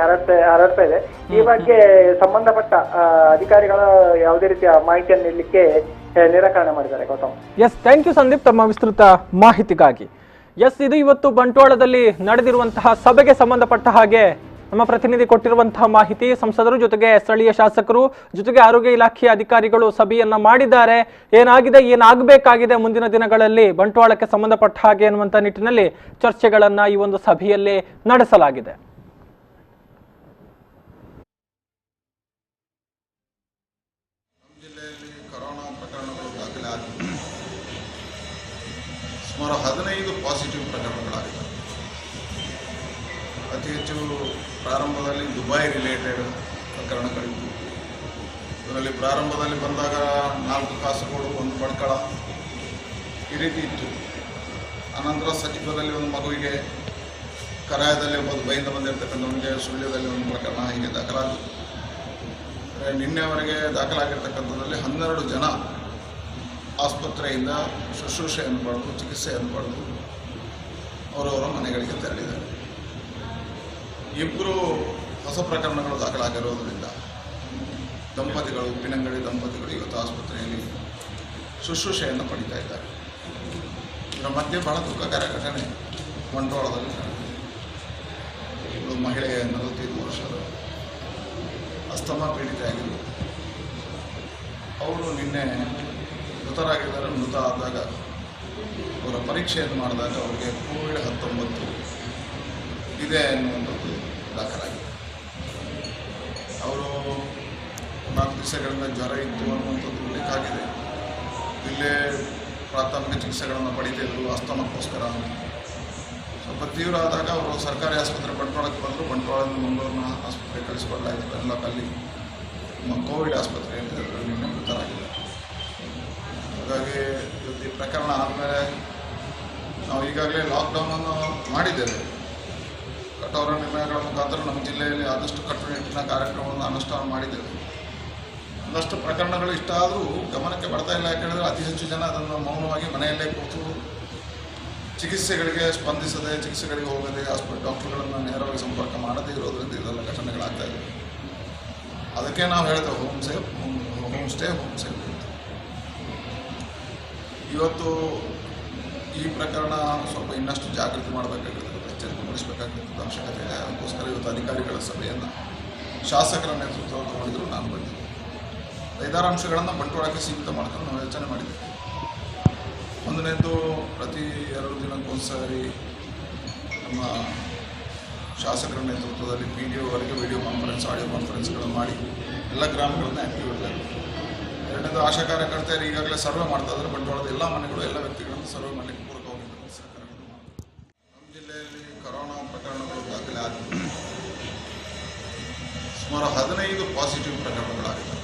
ಹರಡ್ತಾ ಇದೆ. ಈ ಬಗ್ಗೆ ಸಂಬಂಧಪಟ್ಟ ಅಧಿಕಾರಿಗಳ ಯಾವುದೇ ರೀತಿಯ ಮಾಹಿತಿಯನ್ನು ನೀಡಲಿಕ್ಕೆ ನಿರಾಕರಣೆ ಮಾಡಿದ್ದಾರೆ. Gautam,
yes, thank you Sandeep ತಮ್ಮ ವಿಸ್ತೃತ ಮಾಹಿತಿಗಾಗಿ. ಎಸ್, ಇದು ಇವತ್ತು ಬಂಟ್ವಾಳದಲ್ಲಿ ನಡೆದಿರುವಂತಹ ಸಭೆಗೆ ಸಂಬಂಧಪಟ್ಟ ಹಾಗೆ ನಮ್ಮ ಪ್ರತಿನಿಧಿ ಕೊಟ್ಟಿರುವಂತಹ ಮಾಹಿತಿ. ಸಂಸದರು ಜೊತೆಗೆ ಸ್ಥಳೀಯ ಶಾಸಕರು ಜೊತೆಗೆ ಆರೋಗ್ಯ ಇಲಾಖೆಯ ಅಧಿಕಾರಿಗಳು ಸಭೆಯನ್ನ ಮಾಡಿದ್ದಾರೆ. ಏನಾಗಿದೆ, ಏನಾಗಬೇಕಾಗಿದೆ ಮುಂದಿನ ದಿನಗಳಲ್ಲಿ ಬಂಟ್ವಾಳಕ್ಕೆ ಸಂಬಂಧಪಟ್ಟ ಹಾಗೆ ಎನ್ನುವಂತ ನಿಟ್ಟಿನಲ್ಲಿ ಚರ್ಚೆಗಳನ್ನ ಈ ಒಂದು ಸಭೆಯಲ್ಲಿ ನಡೆಸಲಾಗಿದೆ.
ಸುಮಾರು 15 ಪಾಸಿಟಿವ್ ಪ್ರಕರಣಗಳಾಗಿವೆ. ಅತಿ ಹೆಚ್ಚು ಪ್ರಾರಂಭದಲ್ಲಿ ದುಬೈ ರಿಲೇಟೆಡ್ ಪ್ರಕರಣಗಳಿತ್ತು. ಇದರಲ್ಲಿ ಪ್ರಾರಂಭದಲ್ಲಿ ಬಂದಾಗ 4 ಕಾಸುಗಳು, 1 ಬಡ್ಕಳ ಈ ರೀತಿ ಇತ್ತು. ಅನಂತರ ಸಚಿವದಲ್ಲಿ ಒಂದು ಮಗುವಿಗೆ, ಕರಾಯದಲ್ಲಿ ಒಬ್ಬ ಬೈಯಿಂದ ಬಂದಿರತಕ್ಕಂಥವನಿಗೆ, ಸುಳ್ಯದಲ್ಲಿ ಒಂದು ಪ್ರಕರಣ ಹೀಗೆ ದಾಖಲಾಗಿತ್ತು. ನಿನ್ನೆವರೆಗೆ ದಾಖಲಾಗಿರ್ತಕ್ಕಂಥದ್ರಲ್ಲಿ 12 ಜನ ಆಸ್ಪತ್ರೆಯಿಂದ ಶುಶ್ರೂಷೆಯನ್ನು ಪಡೆದು ಚಿಕಿತ್ಸೆಯನ್ನು ಪಡೆದು ಅವರವರ ಮನೆಗಳಿಗೆ ತೆರಳಿದ್ದಾರೆ. 2 ಹೊಸ ಪ್ರಕರಣಗಳು ದಾಖಲಾಗಿರೋದರಿಂದ ದಂಪತಿಗಳು, ಉಪ್ಪಿನಂಗಡಿ ದಂಪತಿಗಳು ಇವತ್ತು ಆಸ್ಪತ್ರೆಯಲ್ಲಿ ಶುಶ್ರೂಷೆಯನ್ನು ಪಡೀತಾ ಇದ್ದಾರೆ. ಇದರ ಮಧ್ಯೆ ಬಹಳ ದುಃಖಕರ ಘಟನೆ ಬಂಟ್ವಾಳದಲ್ಲಿ ನಡೆದಿದೆ. ಮಹಿಳೆಯ 45 ವರ್ಷದ ಅಸ್ತಮಾ ಪೀಡಿತೆಯಾಗಿದ್ದು ಅವರು ನಿನ್ನೆ ಮೃತರಾಗಿದ್ದಾರೆ. ಮೃತ ಆದಾಗ ಅವರ ಪರೀಕ್ಷೆಯನ್ನು ಮಾಡಿದಾಗ ಅವರಿಗೆ COVID-19 ಇದೆ ಅನ್ನುವಂಥದ್ದು ದಾಖಲಾಗಿದೆ. ಅವರು 4 ದಿವಸಗಳಿಂದ ಜ್ವರ ಇತ್ತು ಅನ್ನುವಂಥದ್ದು ಉಲ್ಲೇಖ ಆಗಿದೆ. ಇಲ್ಲೇ ಪ್ರಾಥಮಿಕ ಚಿಕಿತ್ಸೆಗಳನ್ನು ಪಡೀತಿದ್ರು ಅಸ್ತಮಕ್ಕೋಸ್ಕರ. ಸ್ವಲ್ಪ ತೀವ್ರ ಆದಾಗ ಅವರು ಸರ್ಕಾರಿ ಆಸ್ಪತ್ರೆ ಬಂಟ್ವಾಳಕ್ಕೆ ಬಂದರು. ಬಂಟ್ವಾಳದಿಂದ ಮಂಗಳೂರಿನ ಆಸ್ಪತ್ರೆಗೆ ಕಳಿಸಿಕೊಡಲಾಯಿತು. ಎಲ್ಲ ಅಲ್ಲಿ ಕೋವಿಡ್ ಆಸ್ಪತ್ರೆಯಲ್ಲಿ ನಿನ್ನೆ ಮೃತರಾಗಿದ್ದಾರೆ. ಹಾಗಾಗಿ ಈ ಪ್ರಕರಣ ಆದಮೇಲೆ ನಾವು ಈಗಾಗಲೇ ಲಾಕ್ಡೌನನ್ನು ಮಾಡಿದ್ದೇವೆ. ಅವರ ನಿರ್ಣಯಗಳ ಮುಖಾಂತರ ನಮ್ಮ ಜಿಲ್ಲೆಯಲ್ಲಿ ಆದಷ್ಟು ಕಟ್ಟುನಿಟ್ಟಿನ ಕಾರ್ಯಕ್ರಮವನ್ನು ಅನುಷ್ಠಾನ ಮಾಡಿದ್ದೇವೆ. ಒಂದಷ್ಟು ಪ್ರಕರಣಗಳು ಇಷ್ಟ ಆದರೂ ಗಮನಕ್ಕೆ ಬರ್ತಾ ಇಲ್ಲ. ಯಾಕೆಂದರೆ ಅತಿ ಹೆಚ್ಚು ಜನ ಅದನ್ನು ಮೌನವಾಗಿ ಮನೆಯಲ್ಲೇ ಕೂತು ಚಿಕಿತ್ಸೆಗಳಿಗೆ ಸ್ಪಂದಿಸದೆ, ಚಿಕಿತ್ಸೆಗಳಿಗೆ ಹೋಗದೆ, ಡಾಕ್ಟರ್ಗಳನ್ನು ನೇರವಾಗಿ ಸಂಪರ್ಕ ಮಾಡದೇ ಇರೋದರಿಂದ ಇದೆಲ್ಲ ಘಟನೆಗಳಾಗ್ತಾ ಇವೆ. ಅದಕ್ಕೆ ನಾವು ಹೇಳ್ತೇವೆ ಹೋಮ್ ಸ್ಟೇ ಇವತ್ತು ಈ ಪ್ರಕರಣ ಸ್ವಲ್ಪ ಇನ್ನಷ್ಟು ಜಾಗೃತಿ ಮಾಡಬೇಕಾಗಿರ್ತದೆ, ಎಚ್ಚರಿಕೆ ವಹಿಸಬೇಕಾಗಿರ್ತದೆ, ಅವಶ್ಯಕತೆ ಇದೆ. ಅದಕ್ಕೋಸ್ಕರ ಇವತ್ತು ಅಧಿಕಾರಿಗಳ ಸಭೆಯನ್ನು ಶಾಸಕರ ನೇತೃತ್ವ ತಗೊಂಡಿದ್ರು. ನಾನು ಬಂದಿದ್ದೆ. 5-6 ಅಂಶಗಳನ್ನು ಬಂಟ್ವಾಳಕ್ಕೆ ಸೀಮಿತ ಮಾಡ್ಕೊಂಡು ನಾವು ಯೋಚನೆ ಮಾಡಿದ್ದೇವೆ. ಒಂದನೇದು, ಪ್ರತಿ 2 ದಿನಕ್ಕೊಂದ್ಸಾರಿ ನಮ್ಮ ಶಾಸಕರ ನೇತೃತ್ವದಲ್ಲಿ PDO-ವರೆಗೆ ವಿಡಿಯೋ ಕಾನ್ಫರೆನ್ಸ್, ಆಡಿಯೋ ಕಾನ್ಫರೆನ್ಸ್ಗಳನ್ನು ಮಾಡಿ ಎಲ್ಲ ಗ್ರಾಮಗಳನ್ನು ಆ್ಯಕ್ಟಿವ್ ಇಡಬೇಕು. ಎರಡನೇದು, ಆಶಾ ಕಾರ್ಯಕರ್ತೆಯರು ಈಗಾಗಲೇ ಸರ್ವೆ ಮಾಡ್ತಾ ಇದ್ದಾರೆ. ಬಂಟ್ವಾಳದ ಎಲ್ಲ ಮನೆಗಳು, ಎಲ್ಲ ವ್ಯಕ್ತಿಗಳನ್ನು ಸರ್ವೆ ಮಾಡಲಿಕ್ಕೆ ಪೂರಕವಾಗಿರ್ತದೆ ಸಹಕಾರಗಳು. ನಮ್ಮ ಜಿಲ್ಲೆಯಲ್ಲಿ ಕೊರೋನಾ ಪ್ರಕರಣಗಳು ದಾಖಲೆ ಆಗಿವೆ. ಸುಮಾರು 15 ಪಾಸಿಟಿವ್ ಪ್ರಕರಣಗಳಾಗಿವೆ.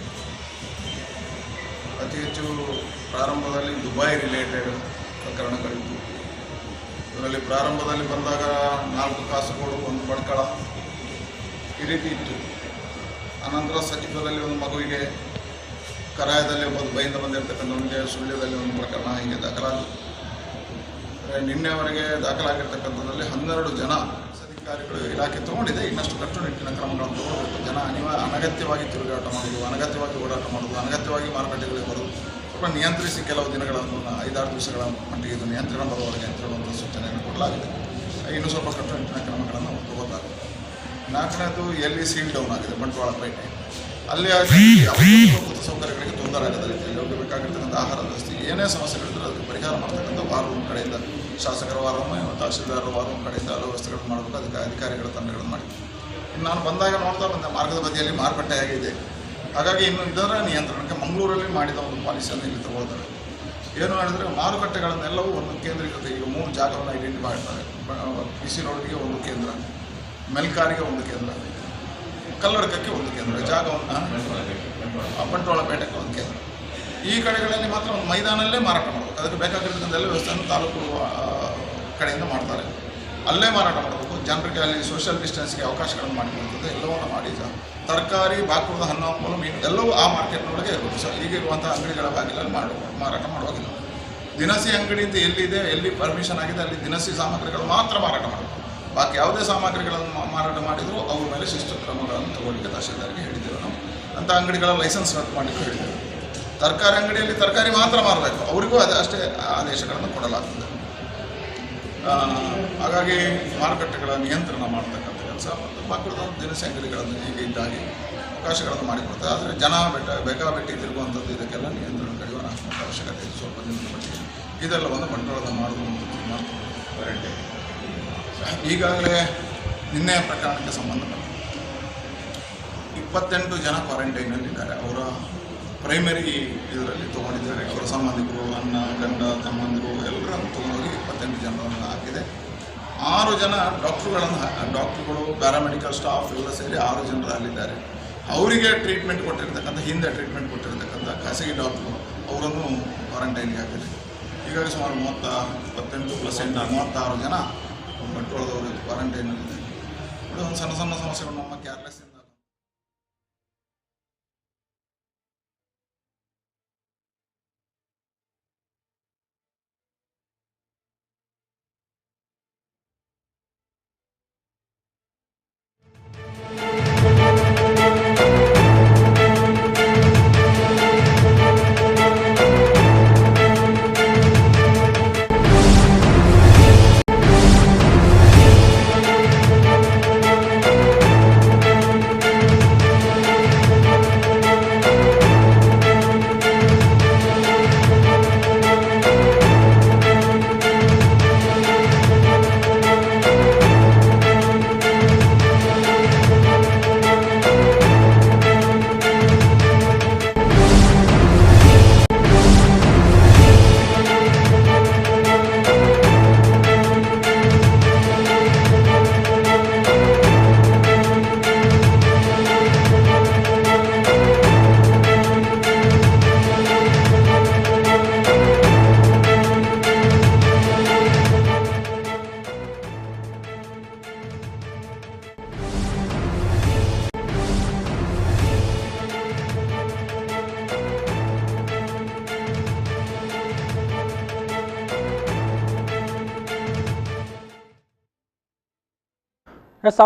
ಅತಿ ಹೆಚ್ಚು ಪ್ರಾರಂಭದಲ್ಲಿ ದುಬೈ ರಿಲೇಟೆಡ್ ಪ್ರಕರಣಗಳಿತ್ತು. ಇದರಲ್ಲಿ ಪ್ರಾರಂಭದಲ್ಲಿ ಬಂದಾಗ 4 ಕಾಸುಗಳು, 1 ಬಡ್ಕಳ ಈ ರೀತಿ ಇತ್ತು. ಅನಂತರ ಸಚಿವರಲ್ಲಿ ಒಂದು ಮಗುವಿಗೆ, ಕರಾಯದಲ್ಲಿ ಒಬ್ಬ ದುಬೈಯಿಂದ ಬಂದಿರತಕ್ಕಂಥವನಿಗೆ, ಸುಳ್ಯದಲ್ಲಿ ಒಂದು ಪ್ರಕರಣ ಹೀಗೆ ದಾಖಲಾಗಿದೆ. ನಿನ್ನೆವರೆಗೆ ದಾಖಲಾಗಿರ್ತಕ್ಕಂಥದ್ರಲ್ಲಿ 12 ಜನ ಅಧಿಕಾರಿಗಳು ಇಲಾಖೆ ತೊಗೊಂಡಿದೆ. ಇನ್ನಷ್ಟು ಕಟ್ಟುನಿಟ್ಟಿನ ಕ್ರಮಗಳನ್ನು ತಗೊಳ್ಬೇಕು. ಜನ ಅನಗತ್ಯವಾಗಿ ತಿರುಗಾಟ ಮಾಡೋದು, ಅನಗತ್ಯವಾಗಿ ಓಡಾಟ ಮಾಡೋದು, ಅನಗತ್ಯವಾಗಿ ಮಾರುಕಟ್ಟೆಗಳಿಗೆ ಬರೋದು ಸ್ವಲ್ಪ ನಿಯಂತ್ರಿಸಿ ಕೆಲವು ದಿನಗಳನ್ನು 5-6 ದಿವಸಗಳ ಮಟ್ಟಿಗೆ ಇದು ನಿಯಂತ್ರಣ ಬರುವವರೆಗೆ ಅಂತ ಹೇಳುವಂಥ ಸೂಚನೆಯನ್ನು ಕೊಡಲಾಗಿದೆ. ಇನ್ನೂ ಸ್ವಲ್ಪ ಕಟ್ಟುನಿಟ್ಟಿನ ಕ್ರಮಗಳನ್ನು ತಗೋಲಾಗಿದೆ. 4ನೇದು, ಎಲ್ಲಿ ಸೀಲ್ ಡೌನ್ ಆಗಿದೆ ಬಂಟ್ವಾಳ ಪೇಟೆ, ಅಲ್ಲಿ ಮೂಲಭೂತ ಸೌಕರ್ಯಗಳಿಗೆ ತೊಂದರೆ ಆಗದ ರೀತಿಯಲ್ಲಿ ಅವ್ರಿಗೆ ಬೇಕಾಗಿರ್ತಕ್ಕಂಥ ಆಹಾರ ವ್ಯವಸ್ಥೆ, ಏನೇ ಸಮಸ್ಯೆಗಳಿದ್ದರೆ ಅದಕ್ಕೆ ಪರಿಹಾರ ಮಾಡ್ತಕ್ಕಂಥ ವಾರ್ ರೂಮ್ ಕಡೆಯಿಂದ, ಶಾಸಕರ ವಾರ್ ರೂಮ್, ತಹಶೀಲ್ದಾರರ ವಾರ್ ರೂಮ್ ಕಡೆಯಿಂದ ಹಲವು ವ್ಯವಸ್ಥೆಗಳನ್ನು ಮಾಡಬೇಕು. ಅದಕ್ಕೆ ಅಧಿಕಾರಿಗಳ ತಂಡಗಳನ್ನು ಮಾಡಿ. ಇನ್ನು ನಾನು ಬಂದಾಗ ನೋಡ್ತಾ ಬಂದೆ, ಮಾರ್ಗದ ಬದಿಯಲ್ಲಿ ಮಾರುಕಟ್ಟೆ ಆಗಿದೆ. ಹಾಗಾಗಿ ಇನ್ನು ಇದರ ನಿಯಂತ್ರಣಕ್ಕೆ ಮಂಗಳೂರಲ್ಲಿ ಮಾಡಿದ ಒಂದು ಪಾಲಿಸಿಯನ್ನು ಇಲ್ಲಿ ತಗೊಳ್ತಾರೆ. ಏನು ಹೇಳಿದ್ರೆ, ಮಾರುಕಟ್ಟೆಗಳನ್ನೆಲ್ಲವೂ ಒಂದು ಕೇಂದ್ರೀಕೃತ, ಈಗ 3 ಜಾಗವನ್ನು ಐಡೆಂಟಿಫೈ ಮಾಡ್ತಾರೆ. PC ರೋಡ್ಗೆ ಒಂದು ಕೇಂದ್ರ, ಮೆಲ್ಕಾರಿಗೆ ಒಂದು ಕೇಂದ್ರ, ಕಲ್ಲಡ್ಕಕ್ಕೆ ಒಂದು ಕೇಂದ್ರ, ಜಾಗವನ್ನು ಬಂಟ್ವಾಳ ಪೇಟೆಗೆ ಒಂದು ಕೇಂದ್ರ. ಈ ಕಡೆಗಳಲ್ಲಿ ಮಾತ್ರ ಒಂದು ಮೈದಾನಲ್ಲೇ ಮಾರಾಟ ಮಾಡಬೇಕು. ಅದಕ್ಕೆ ಬೇಕಾಗಿರ್ತಕ್ಕಂಥ ಎಲ್ಲ ವ್ಯವಸ್ಥೆಯನ್ನು ತಾಲೂಕು ಕಡೆಯಿಂದ ಮಾಡ್ತಾರೆ. ಅಲ್ಲೇ ಮಾರಾಟ ಮಾಡಬೇಕು. ಜನರಿಗೆ ಅಲ್ಲಿ ಸೋಷಿಯಲ್ ಡಿಸ್ಟೆನ್ಸ್ಗೆ ಅವಕಾಶಗಳನ್ನು ಮಾಡಿಕೊಡ್ತದೆ. ಎಲ್ಲವನ್ನು ಮಾಡಿ ತರಕಾರಿ, ಬಾಕುಳದ ಹಣ್ಣು, ಹಂಪಲು, ಮೀನು ಎಲ್ಲವೂ ಆ ಮಾರ್ಕೆಟ್ನೊಳಗೆ ಇರಬೇಕು. ಸೊ ಈಗಿರುವಂಥ ಅಂಗಡಿಗಳ ಬಾಗಿಲಲ್ಲಿ ಮಾರಾಟ ಮಾಡುವಾಗಿಲ್ಲ. ದಿನಸಿ ಅಂಗಡಿ ಅಂತ ಎಲ್ಲಿದೆ, ಎಲ್ಲಿ ಪರ್ಮಿಷನ್ ಆಗಿದೆ, ಅಲ್ಲಿ ದಿನಸಿ ಸಾಮಗ್ರಿಗಳು ಮಾತ್ರ ಮಾರಾಟ ಮಾಡಬೇಕು. ಬಾಕಿ ಯಾವುದೇ ಸಾಮಗ್ರಿಗಳನ್ನು ಮಾರಾಟ ಮಾಡಿದರೂ ಅವ್ರ ಮೇಲೆ ಶಿಸ್ತು ಕ್ರಮಗಳನ್ನು ತಗೊಳ್ಳಿಕ್ಕೆ ತಹಶೀಲ್ದಾರ್ಗೆ ಹೇಳಿದ್ದೇವೆ. ನಾವು ಅಂಥ ಅಂಗಡಿಗಳ ಲೈಸೆನ್ಸ್ ರದ್ದು ಮಾಡಲಿಕ್ಕೆ ಹೇಳಿದ್ದೇವೆ. ತರಕಾರಿ ಅಂಗಡಿಯಲ್ಲಿ ತರಕಾರಿ ಮಾತ್ರ ಮಾರಬೇಕು, ಅವರಿಗೂ ಅಷ್ಟೇ ಆದೇಶಗಳನ್ನು ಕೊಡಲಾಗ್ತದೆ. ಹಾಗಾಗಿ ಮಾರುಕಟ್ಟೆಗಳ ನಿಯಂತ್ರಣ ಮಾಡ್ತಕ್ಕಂಥ ಕೆಲಸ ಮತ್ತು ಮಕ್ಕಳ ದಿನಸಿ ಅಂಗಡಿಗಳನ್ನು ಈಗ ಇದ್ದಾಗಿ ಅವಕಾಶಗಳನ್ನು ಮಾಡಿಕೊಡ್ತಾರೆ. ಆದರೆ ಜನ ಬೇಕಾಬಿಟ್ಟಿ ತಿರುಗುವಂಥದ್ದು, ಇದಕ್ಕೆಲ್ಲ ನಿಯಂತ್ರಣ ಕಡಿಯುವ ಅವಶ್ಯಕತೆ ಇದೆ. ಸ್ವಲ್ಪ ದಿನದ ಮಟ್ಟಿಗೆ ಇದೆಲ್ಲವನ್ನು ಬಂಟ್ವಾಳದ ಮಾಡುವಂಥದ್ದು ಮಾಡ್ತಾರೆ. ಈಗಾಗಲೇ ನಿನ್ನೆ ಪ್ರಕರಣಕ್ಕೆ ಸಂಬಂಧಪಟ್ಟ 28 ಜನ ಕ್ವಾರಂಟೈನಲ್ಲಿದ್ದಾರೆ. ಅವರ ಪ್ರೈಮರಿ ಇದರಲ್ಲಿ ತೊಗೊಂಡಿದ್ದಾರೆ. ಅವರ ಸಂಬಂಧಿಕರು, ಅಣ್ಣ, ಗಂಡ, ತಮ್ಮಂದಿರು ಎಲ್ಲರನ್ನು ತೊಗೊಂಡೋಗಿ 28 ಜನರನ್ನು ಹಾಕಿದೆ. 6 ಜನ ಡಾಕ್ಟ್ರುಗಳು, ಪ್ಯಾರಾಮೆಡಿಕಲ್ ಸ್ಟಾಫ್ ಎಲ್ಲ ಸೇರಿ 6 ಜನರು ಅಲ್ಲಿದ್ದಾರೆ. ಅವರಿಗೆ ಟ್ರೀಟ್ಮೆಂಟ್ ಕೊಟ್ಟಿರ್ತಕ್ಕಂಥ, ಹಿಂದೆ ಟ್ರೀಟ್ಮೆಂಟ್ ಕೊಟ್ಟಿರ್ತಕ್ಕಂಥ ಖಾಸಗಿ ಡಾಕ್ಟ್ರು ಅವರನ್ನು ಕ್ವಾರಂಟೈನ್ಗೆ ಹಾಕಿದೆ. ಹೀಗಾಗಿ ಸುಮಾರು 28 + 8 36 ಜನ ಬಂಟ್ವಾಳದವರು ಕ್ವಾರಂಟೈನಲ್ಲಿದೆ. ಒಂದು ಸಣ್ಣ ಸಮಸ್ಯೆಗಳು ನಮ್ಮ ಕೇರ್ಲೆಸ್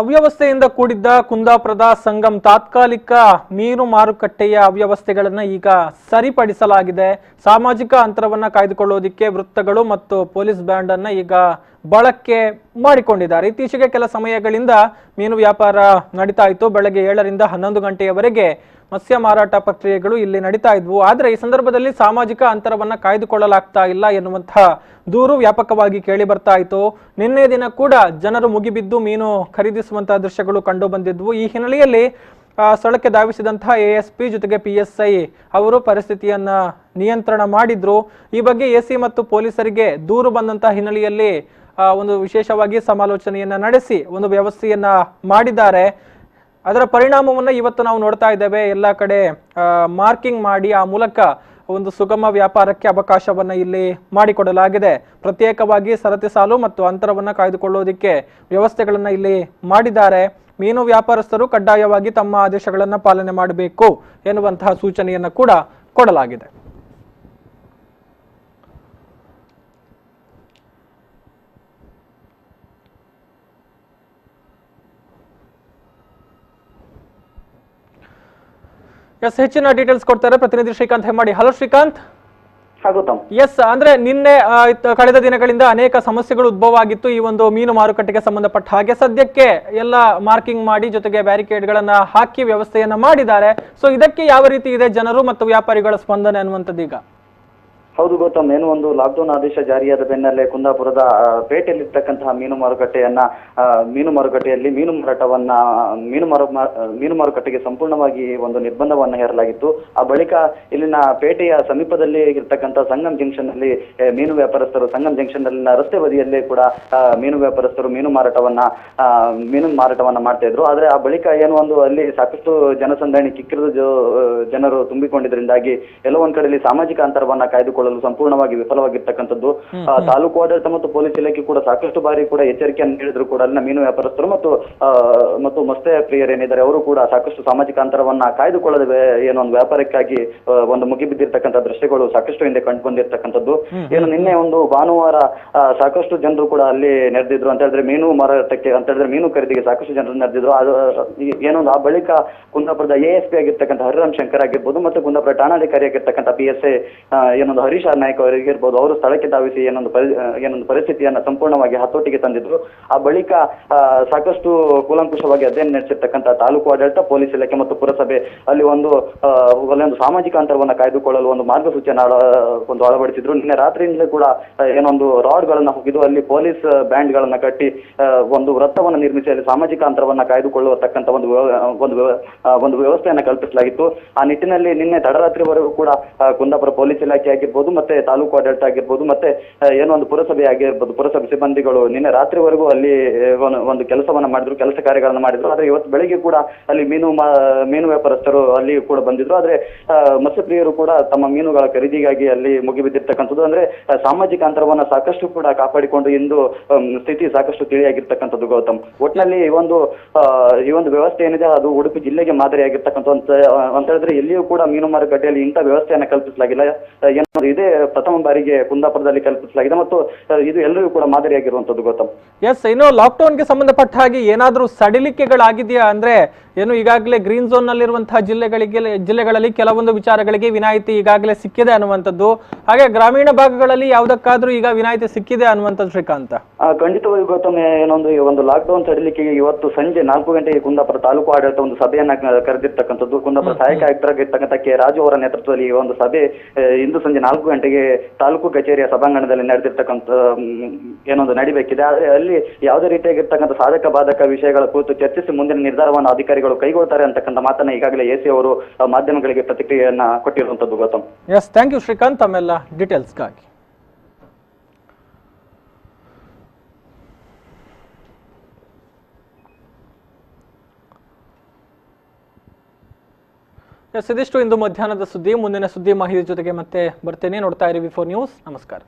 ಅವ್ಯವಸ್ಥೆಯಿಂದ ಕೂಡಿದ್ದ ಕುಂದಾಪುರದ ಸಂಗಮ್ ತಾತ್ಕಾಲಿಕ ಮೀನು ಮಾರುಕಟ್ಟೆಯ ಅವ್ಯವಸ್ಥೆಗಳನ್ನ ಈಗ ಸರಿಪಡಿಸಲಾಗಿದೆ. ಸಾಮಾಜಿಕ ಅಂತರವನ್ನ ಕಾಯ್ದುಕೊಳ್ಳೋದಿಕ್ಕೆ ವೃತ್ತಗಳು ಮತ್ತು ಪೊಲೀಸ್ ಬ್ಯಾಂಡ್ ಅನ್ನ ಈಗ ಬಳಕೆ ಮಾಡಿಕೊಂಡಿದ್ದಾರೆ. ಇತ್ತೀಚೆಗೆ ಕೆಲ ಸಮಯಗಳಿಂದ ಮೀನು ವ್ಯಾಪಾರ ನಡೀತಾ ಇತ್ತು. ಬೆಳಗ್ಗೆ 7ರಿಂದ 11 ಗಂಟೆಯವರೆಗೆ ಮತ್ಸ್ಯ ಮಾರಾಟ ಪ್ರಕ್ರಿಯೆಗಳು ಇಲ್ಲಿ ನಡೀತಾ ಇದ್ವು. ಆದರೆ ಈ ಸಂದರ್ಭದಲ್ಲಿ ಸಾಮಾಜಿಕ ಅಂತರವನ್ನ ಕಾಯ್ದುಕೊಳ್ಳಲಾಗ್ತಾ ಇಲ್ಲ ಎನ್ನುವಂತಹ ದೂರು ವ್ಯಾಪಕವಾಗಿ ಕೇಳಿ ಬರ್ತಾ ಇತ್ತು. ನಿನ್ನೆ ದಿನ ಕೂಡ ಜನರು ಮುಗಿಬಿದ್ದು ಮೀನು ಖರೀದಿಸುವಂತಹ ದೃಶ್ಯಗಳು ಕಂಡು ಬಂದಿದ್ವು. ಈ ಹಿನ್ನೆಲೆಯಲ್ಲಿ ಸ್ಥಳಕ್ಕೆ ಧಾವಿಸಿದಂತಹ ASP ಜೊತೆಗೆ PSI ಅವರು ಪರಿಸ್ಥಿತಿಯನ್ನ ನಿಯಂತ್ರಣ ಮಾಡಿದ್ರು. ಈ ಬಗ್ಗೆ AC ಮತ್ತು ಪೊಲೀಸರಿಗೆ ದೂರು ಬಂದಂತಹ ಹಿನ್ನೆಲೆಯಲ್ಲಿ ಒಂದು ವಿಶೇಷವಾಗಿ ಸಮಾಲೋಚನೆಯನ್ನ ನಡೆಸಿ ಒಂದು ವ್ಯವಸ್ಥೆಯನ್ನ ಮಾಡಿದ್ದಾರೆ. ಅದರ ಪರಿಣಾಮವನ್ನ ಇವತ್ತು ನಾವು ನೋಡ್ತಾ ಇದ್ದೇವೆ. ಎಲ್ಲ ಕಡೆ ಮಾರ್ಕಿಂಗ್ ಮಾಡಿ ಆ ಮೂಲಕ ಒಂದು ಸುಗಮ ವ್ಯಾಪಾರಕ್ಕೆ ಅವಕಾಶವನ್ನ ಇಲ್ಲಿ ಮಾಡಿಕೊಡಲಾಗಿದೆ. ಪ್ರತ್ಯೇಕವಾಗಿ ಸರತಿ ಸಾಲು ಮತ್ತು ಅಂತರವನ್ನ ಕಾಯ್ದುಕೊಳ್ಳೋದಿಕ್ಕೆ ವ್ಯವಸ್ಥೆಗಳನ್ನ ಇಲ್ಲಿ ಮಾಡಿದ್ದಾರೆ. ಮೀನು ವ್ಯಾಪಾರಸ್ಥರು ಕಡ್ಡಾಯವಾಗಿ ತಮ್ಮ ಆದೇಶಗಳನ್ನ ಪಾಲನೆ ಮಾಡಬೇಕು ಎನ್ನುವಂತಹ ಸೂಚನೆಯನ್ನ ಕೂಡ ಕೊಡಲಾಗಿದೆ. ಹೆಚ್ಚಿನ ಡೀಟೇಲ್ಸ್ ಕೊಡ್ತಾರೆ ಪ್ರತಿನಿಧಿ ಶ್ರೀಕಾಂತ್ ಹೆಮ್ಮಾಡಿ. ಹಲೋ ಶ್ರೀಕಾಂತ್. ಎಸ್, ಅಂದ್ರೆ ನಿನ್ನೆ ಕಳೆದ ದಿನಗಳಿಂದ ಅನೇಕ ಸಮಸ್ಯೆಗಳು ಉದ್ಭವ ಆಗಿತ್ತು ಈ ಒಂದು ಮೀನು ಮಾರುಕಟ್ಟೆಗೆ ಸಂಬಂಧಪಟ್ಟ ಹಾಗೆ. ಸದ್ಯಕ್ಕೆ ಎಲ್ಲ ಮಾರ್ಕಿಂಗ್ ಮಾಡಿ ಜೊತೆಗೆ ಬ್ಯಾರಿಕೇಡ್ ಗಳನ್ನ ಹಾಕಿ ವ್ಯವಸ್ಥೆಯನ್ನ ಮಾಡಿದ್ದಾರೆ. ಸೊ ಇದಕ್ಕೆ ಯಾವ ರೀತಿ ಇದೆ ಜನರು ಮತ್ತು ವ್ಯಾಪಾರಿಗಳ ಸ್ಪಂದನೆ ಅನ್ನುವಂಥದ್ದು ಈಗ?
ಹೌದು ಗೌತಮ್, ಏನು ಒಂದು ಲಾಕ್ಡೌನ್ ಆದೇಶ ಜಾರಿಯಾದ ಬೆನ್ನಲ್ಲೇ ಕುಂದಾಪುರದ ಪೇಟೆಯಲ್ಲಿರ್ತಕ್ಕಂತಹ ಮೀನು ಮಾರುಕಟ್ಟೆಯಲ್ಲಿ ಮೀನು ಮಾರಾಟವನ್ನ ಮೀನು ಮಾರುಕಟ್ಟೆಗೆ ಸಂಪೂರ್ಣವಾಗಿ ಒಂದು ನಿರ್ಬಂಧವನ್ನ ಹೇರಲಾಗಿತ್ತು. ಆ ಬಳಿಕ ಇಲ್ಲಿನ ಪೇಟೆಯ ಸಮೀಪದಲ್ಲಿ ಇರ್ತಕ್ಕಂಥ ಸಂಗಮ್ ಜಂಕ್ಷನ್ ನಲ್ಲಿ ಮೀನು ವ್ಯಾಪಾರಸ್ಥರು ಸಂಗಮ್ ಜಂಕ್ಷನ್ ನಲ್ಲಿನ ರಸ್ತೆ ಬದಿಯಲ್ಲೇ ಕೂಡ ಮೀನು ವ್ಯಾಪಾರಸ್ಥರು ಮೀನು ಮಾರಾಟವನ್ನ ಮಾಡ್ತಾ ಇದ್ರು. ಆದ್ರೆ ಆ ಬಳಿಕ ಏನು ಒಂದು ಅಲ್ಲಿ ಸಾಕಷ್ಟು ಜನಸಂದಣಿ ಕಿಕ್ಕಿರಿದು ಜನರು ತುಂಬಿಕೊಂಡಿದ್ರಿಂದಾಗಿ ಎಲ್ಲೋ ಒಂದ್ ಕಡೆಯಲ್ಲಿ ಸಾಮಾಜಿಕ ಅಂತರವನ್ನ ಕಾಯ್ದುಕೊಳ್ಳಲು ಸಂಪೂರ್ಣವಾಗಿ ವಿಫಲವಾಗಿರ್ತಕ್ಕಂಥದ್ದು. ತಾಲೂಕು ಆಡಳಿತ ಮತ್ತು ಪೊಲೀಸ್ ಇಲಾಖೆ ಕೂಡ ಸಾಕಷ್ಟು ಬಾರಿ ಕೂಡ ಎಚ್ಚರಿಕೆಯನ್ನು ನೀಡಿದ್ರು ಕೂಡ ಅಲ್ಲಿನ ಮೀನು ವ್ಯಾಪಾರಸ್ಥರು ಮತ್ತು ಮತ್ಸ್ಯ ಪ್ರಿಯರೇನಿದ್ದಾರೆ ಅವರು ಕೂಡ ಸಾಕಷ್ಟು ಸಾಮಾಜಿಕ ಅಂತರವನ್ನ ಕಾಯ್ದುಕೊಳ್ಳದೆ ಏನೋ ಒಂದು ವ್ಯಾಪಾರಕ್ಕಾಗಿ ಒಂದು ಮುಗಿಬಿದ್ದಿರ್ತಕ್ಕಂಥ ದೃಶ್ಯಗಳು ಸಾಕಷ್ಟು ಹಿಂದೆ ಕಂಡು ಬಂದಿರ್ತಕ್ಕಂಥದ್ದು. ಏನು ನಿನ್ನೆ ಒಂದು ಭಾನುವಾರ ಸಾಕಷ್ಟು ಜನರು ಕೂಡ ಅಲ್ಲಿ ನೆರೆದಿದ್ರು ಅಂತ ಹೇಳಿದ್ರೆ ಮೀನು ಮಾರಾಟಕ್ಕೆ ಅಂತ ಹೇಳಿದ್ರೆ ಮೀನು ಖರೀದಿಗೆ ಸಾಕಷ್ಟು ಜನರು ನೆರೆದಿದ್ರು. ಏನೊಂದು ಆ ಬಳಿಕ ಕುಂದಾಪುರದ ASP ಆಗಿರ್ತಕ್ಕಂಥ ಹರಿರಾಮ್ ಶಂಕರ್ ಆಗಿರ್ಬೋದು ಮತ್ತು ಕುಂದಾಪುರ ಠಾಣಾಧಿಕಾರಿ ಆಗಿರ್ತಕ್ಕಂಥ PSI ಏನೊಂದು ಹರೀಶ್ ಆರ್ ನಾಯ್ಕ ಅವರಿಗಿರ್ಬೋದು ಅವರು ಸ್ಥಳಕ್ಕೆ ಧಾವಿಸಿ ಏನೊಂದು ಪರಿಸ್ಥಿತಿಯನ್ನ ಸಂಪೂರ್ಣವಾಗಿ ಹತೋಟಿಗೆ ತಂದಿದ್ರು. ಆ ಬಳಿಕ ಸಾಕಷ್ಟು ಕೂಲಂಕುಷವಾಗಿ ಅಧ್ಯಯನ ನಡೆಸಿರ್ತಕ್ಕಂಥ ತಾಲೂಕು ಆಡಳಿತ ಪೊಲೀಸ್ ಇಲಾಖೆ ಮತ್ತು ಪುರಸಭೆ ಅಲ್ಲಿ ಒಂದು ಸಾಮಾಜಿಕ ಅಂತರವನ್ನ ಕಾಯ್ದುಕೊಳ್ಳಲು ಒಂದು ಮಾರ್ಗಸೂಚಿಯನ್ನು ಅಳವಡಿಸಿದ್ರು. ನಿನ್ನೆ ರಾತ್ರಿಯಿಂದಲೇ ಕೂಡ ಏನೊಂದು ರಾಡ್ ಗಳನ್ನ ಹೋಗಿದ್ದು ಅಲ್ಲಿ ಪೊಲೀಸ್ ಬ್ಯಾಂಡ್ ಗಳನ್ನ ಕಟ್ಟಿ ಒಂದು ವೃತ್ತವನ್ನು ನಿರ್ಮಿಸಿ ಅಲ್ಲಿ ಸಾಮಾಜಿಕ ಅಂತರವನ್ನ ಕಾಯ್ದುಕೊಳ್ಳತಕ್ಕಂಥ ಒಂದು ವ್ಯವಸ್ಥೆಯನ್ನ ಕಲ್ಪಿಸಲಾಗಿತ್ತು. ಆ ನಿಟ್ಟಿನಲ್ಲಿ ನಿನ್ನೆ ತಡರಾತ್ರಿವರೆಗೂ ಕೂಡ ಕುಂದಾಪುರ ಪೊಲೀಸ್ ಇಲಾಖೆ ಆಗಿರ್ಬೋದು ಮತ್ತೆ ತಾಲೂಕು ಆಡಳಿತ ಆಗಿರ್ಬೋದು ಮತ್ತೆ ಏನೋ ಒಂದು ಪುರಸಭೆ ಆಗಿರ್ಬೋದು ಪುರಸಭೆ ಸಿಬ್ಬಂದಿಗಳು ನಿನ್ನೆ ರಾತ್ರಿವರೆಗೂ ಅಲ್ಲಿ ಒಂದು ಕೆಲಸವನ್ನ ಮಾಡಿದ್ರು, ಕೆಲಸ ಕಾರ್ಯಗಳನ್ನ ಮಾಡಿದ್ರು. ಆದ್ರೆ ಇವತ್ತು ಬೆಳಿಗ್ಗೆ ಕೂಡ ಅಲ್ಲಿ ಮೀನು ವ್ಯಾಪಾರಸ್ಥರು ಅಲ್ಲಿ ಕೂಡ ಬಂದಿದ್ರು. ಆದ್ರೆ ಮತ್ಸ್ಯಪ್ರಿಯರು ಕೂಡ ತಮ್ಮ ಮೀನುಗಳ ಖರೀದಿಗಾಗಿ ಅಲ್ಲಿ ಮುಗಿಬಿದ್ದಿರ್ತಕ್ಕಂಥದ್ದು. ಅಂದ್ರೆ ಸಾಮಾಜಿಕ ಅಂತರವನ್ನ ಸಾಕಷ್ಟು ಕೂಡ ಕಾಪಾಡಿಕೊಂಡು ಇಂದು ಸ್ಥಿತಿ ಸಾಕಷ್ಟು ತಿಳಿಯಾಗಿರ್ತಕ್ಕಂಥದ್ದು ಗೌತಮ್. ಒಟ್ಟಿನಲ್ಲಿ ಈ ಒಂದು ವ್ಯವಸ್ಥೆ ಏನಿದೆ ಅದು ಉಡುಪಿ ಜಿಲ್ಲೆಗೆ ಮಾದರಿಯಾಗಿರ್ತಕ್ಕಂಥ ಅಂತ ಹೇಳಿದ್ರೆ ಎಲ್ಲಿಯೂ ಕೂಡ ಮೀನು ಮಾರುಕಟ್ಟೆಯಲ್ಲಿ ಇಂಥ ವ್ಯವಸ್ಥೆಯನ್ನ ಕಲ್ಪಿಸಲಾಗಿಲ್ಲ. ಇದೇ ಪ್ರಥಮ ಬಾರಿಗೆ ಕುಂದಾಪುರದಲ್ಲಿ ಕಲ್ಪಿಸಲಾಗಿದೆ ಮತ್ತು ಇದು ಎಲ್ಲರಿಗೂ ಕೂಡ ಮಾದರಿಯಾಗಿರುವಂತದ್ದು ಗೌತಮ್.
ಎಸ್, ಇನ್ನು ಲಾಕ್ಡೌನ್ ಗೆ ಸಂಬಂಧಪಟ್ಟ ಹಾಗೆ ಏನಾದ್ರೂ ಸಡಿಲಿಕೆಗಳಾಗಿದೆಯಾ? ಅಂದ್ರೆ ಏನು ಈಗಾಗಲೇ ಗ್ರೀನ್ ಝೋನ್ ನಲ್ಲಿರುವಂತಹ ಜಿಲ್ಲೆಗಳಲ್ಲಿ ಕೆಲವೊಂದು ವಿಚಾರಗಳಿಗೆ ವಿನಾಯಿತಿ ಈಗಾಗಲೇ ಸಿಕ್ಕಿದೆ ಅನ್ನುವಂಥದ್ದು, ಹಾಗೆ ಗ್ರಾಮೀಣ ಭಾಗಗಳಲ್ಲಿ ಯಾವುದಕ್ಕಾದ್ರೂ ಈಗ ವಿನಾಯಿತಿ ಸಿಕ್ಕಿದೆ ಅನ್ನುವಂಥದ್ದು ಶ್ರೀಕಾಂತ್?
ಖಂಡಿತವಾಗಿ ಗೌತಮ್, ಒಂದು ಲಾಕ್ಡೌನ್ ಸಡಿಲಿಕೆಗೆ ಇವತ್ತು ಸಂಜೆ 4 ಗಂಟೆಗೆ ಕುಂದಾಪುರ ತಾಲೂಕು ಆಡಳಿತ ಒಂದು ಸಭೆಯನ್ನ ಕರೆದಿರ್ತಕ್ಕಂಥದ್ದು. ಕುಂದಾಪುರ ಸಹಾಯಕ ಆಯುಕ್ತರಾಗಿರ್ತಕ್ಕಂಥ ಕೆ ರಾಜು ಅವರ ನೇತೃತ್ವದಲ್ಲಿ ಈ ಒಂದು ಸಭೆ ಇಂದು ಸಂಜೆ 4 ಗಂಟೆಗೆ ತಾಲೂಕು ಕಚೇರಿಯ ಸಭಾಂಗಣದಲ್ಲಿ ನಡೆದಿರ್ತಕ್ಕಂಥ ಏನೊಂದು ನಡಿಬೇಕಿದೆ. ಆದ್ರೆ ಅಲ್ಲಿ ಯಾವುದೇ ರೀತಿಯಾಗಿರ್ತಕ್ಕಂಥ ಸಾಧಕ ಬಾಧಕ ವಿಷಯಗಳ ಕುರಿತು ಚರ್ಚಿಸಿ ಮುಂದಿನ ನಿರ್ಧಾರವನ್ನು ಅಧಿಕಾರಿಗಳು ಕೈಗೊಳ್ತಾರೆ ಅಂತಕ್ಕಂಥ ಮಾತನ್ನ ಈಗಾಗಲೇ AC ಅವರು ಮಾಧ್ಯಮಗಳಿಗೆ ಪ್ರತಿಕ್ರಿಯೆಯನ್ನ ಕೊಟ್ಟಿರುವಂತದ್ದು Gautam.
Yes, thank you Srikanth ತಮ್ಮೆಲ್ಲ ಡೀಟೇಲ್ಸ್ಗಾಗಿ. ಇದಿಷ್ಟು ಇಂದು ಮಧ್ಯಾಹ್ನದ ಸುದ್ದಿ. ಮುಂದಿನ ಸುದ್ದಿ ಮಾಹಿತಿ ಜೊತೆಗೆ ಮತ್ತೆ ಬರ್ತೇನೆ. ನೋಡ್ತಾ ಇರಿ V4 ನ್ಯೂಸ್. ನಮಸ್ಕಾರ.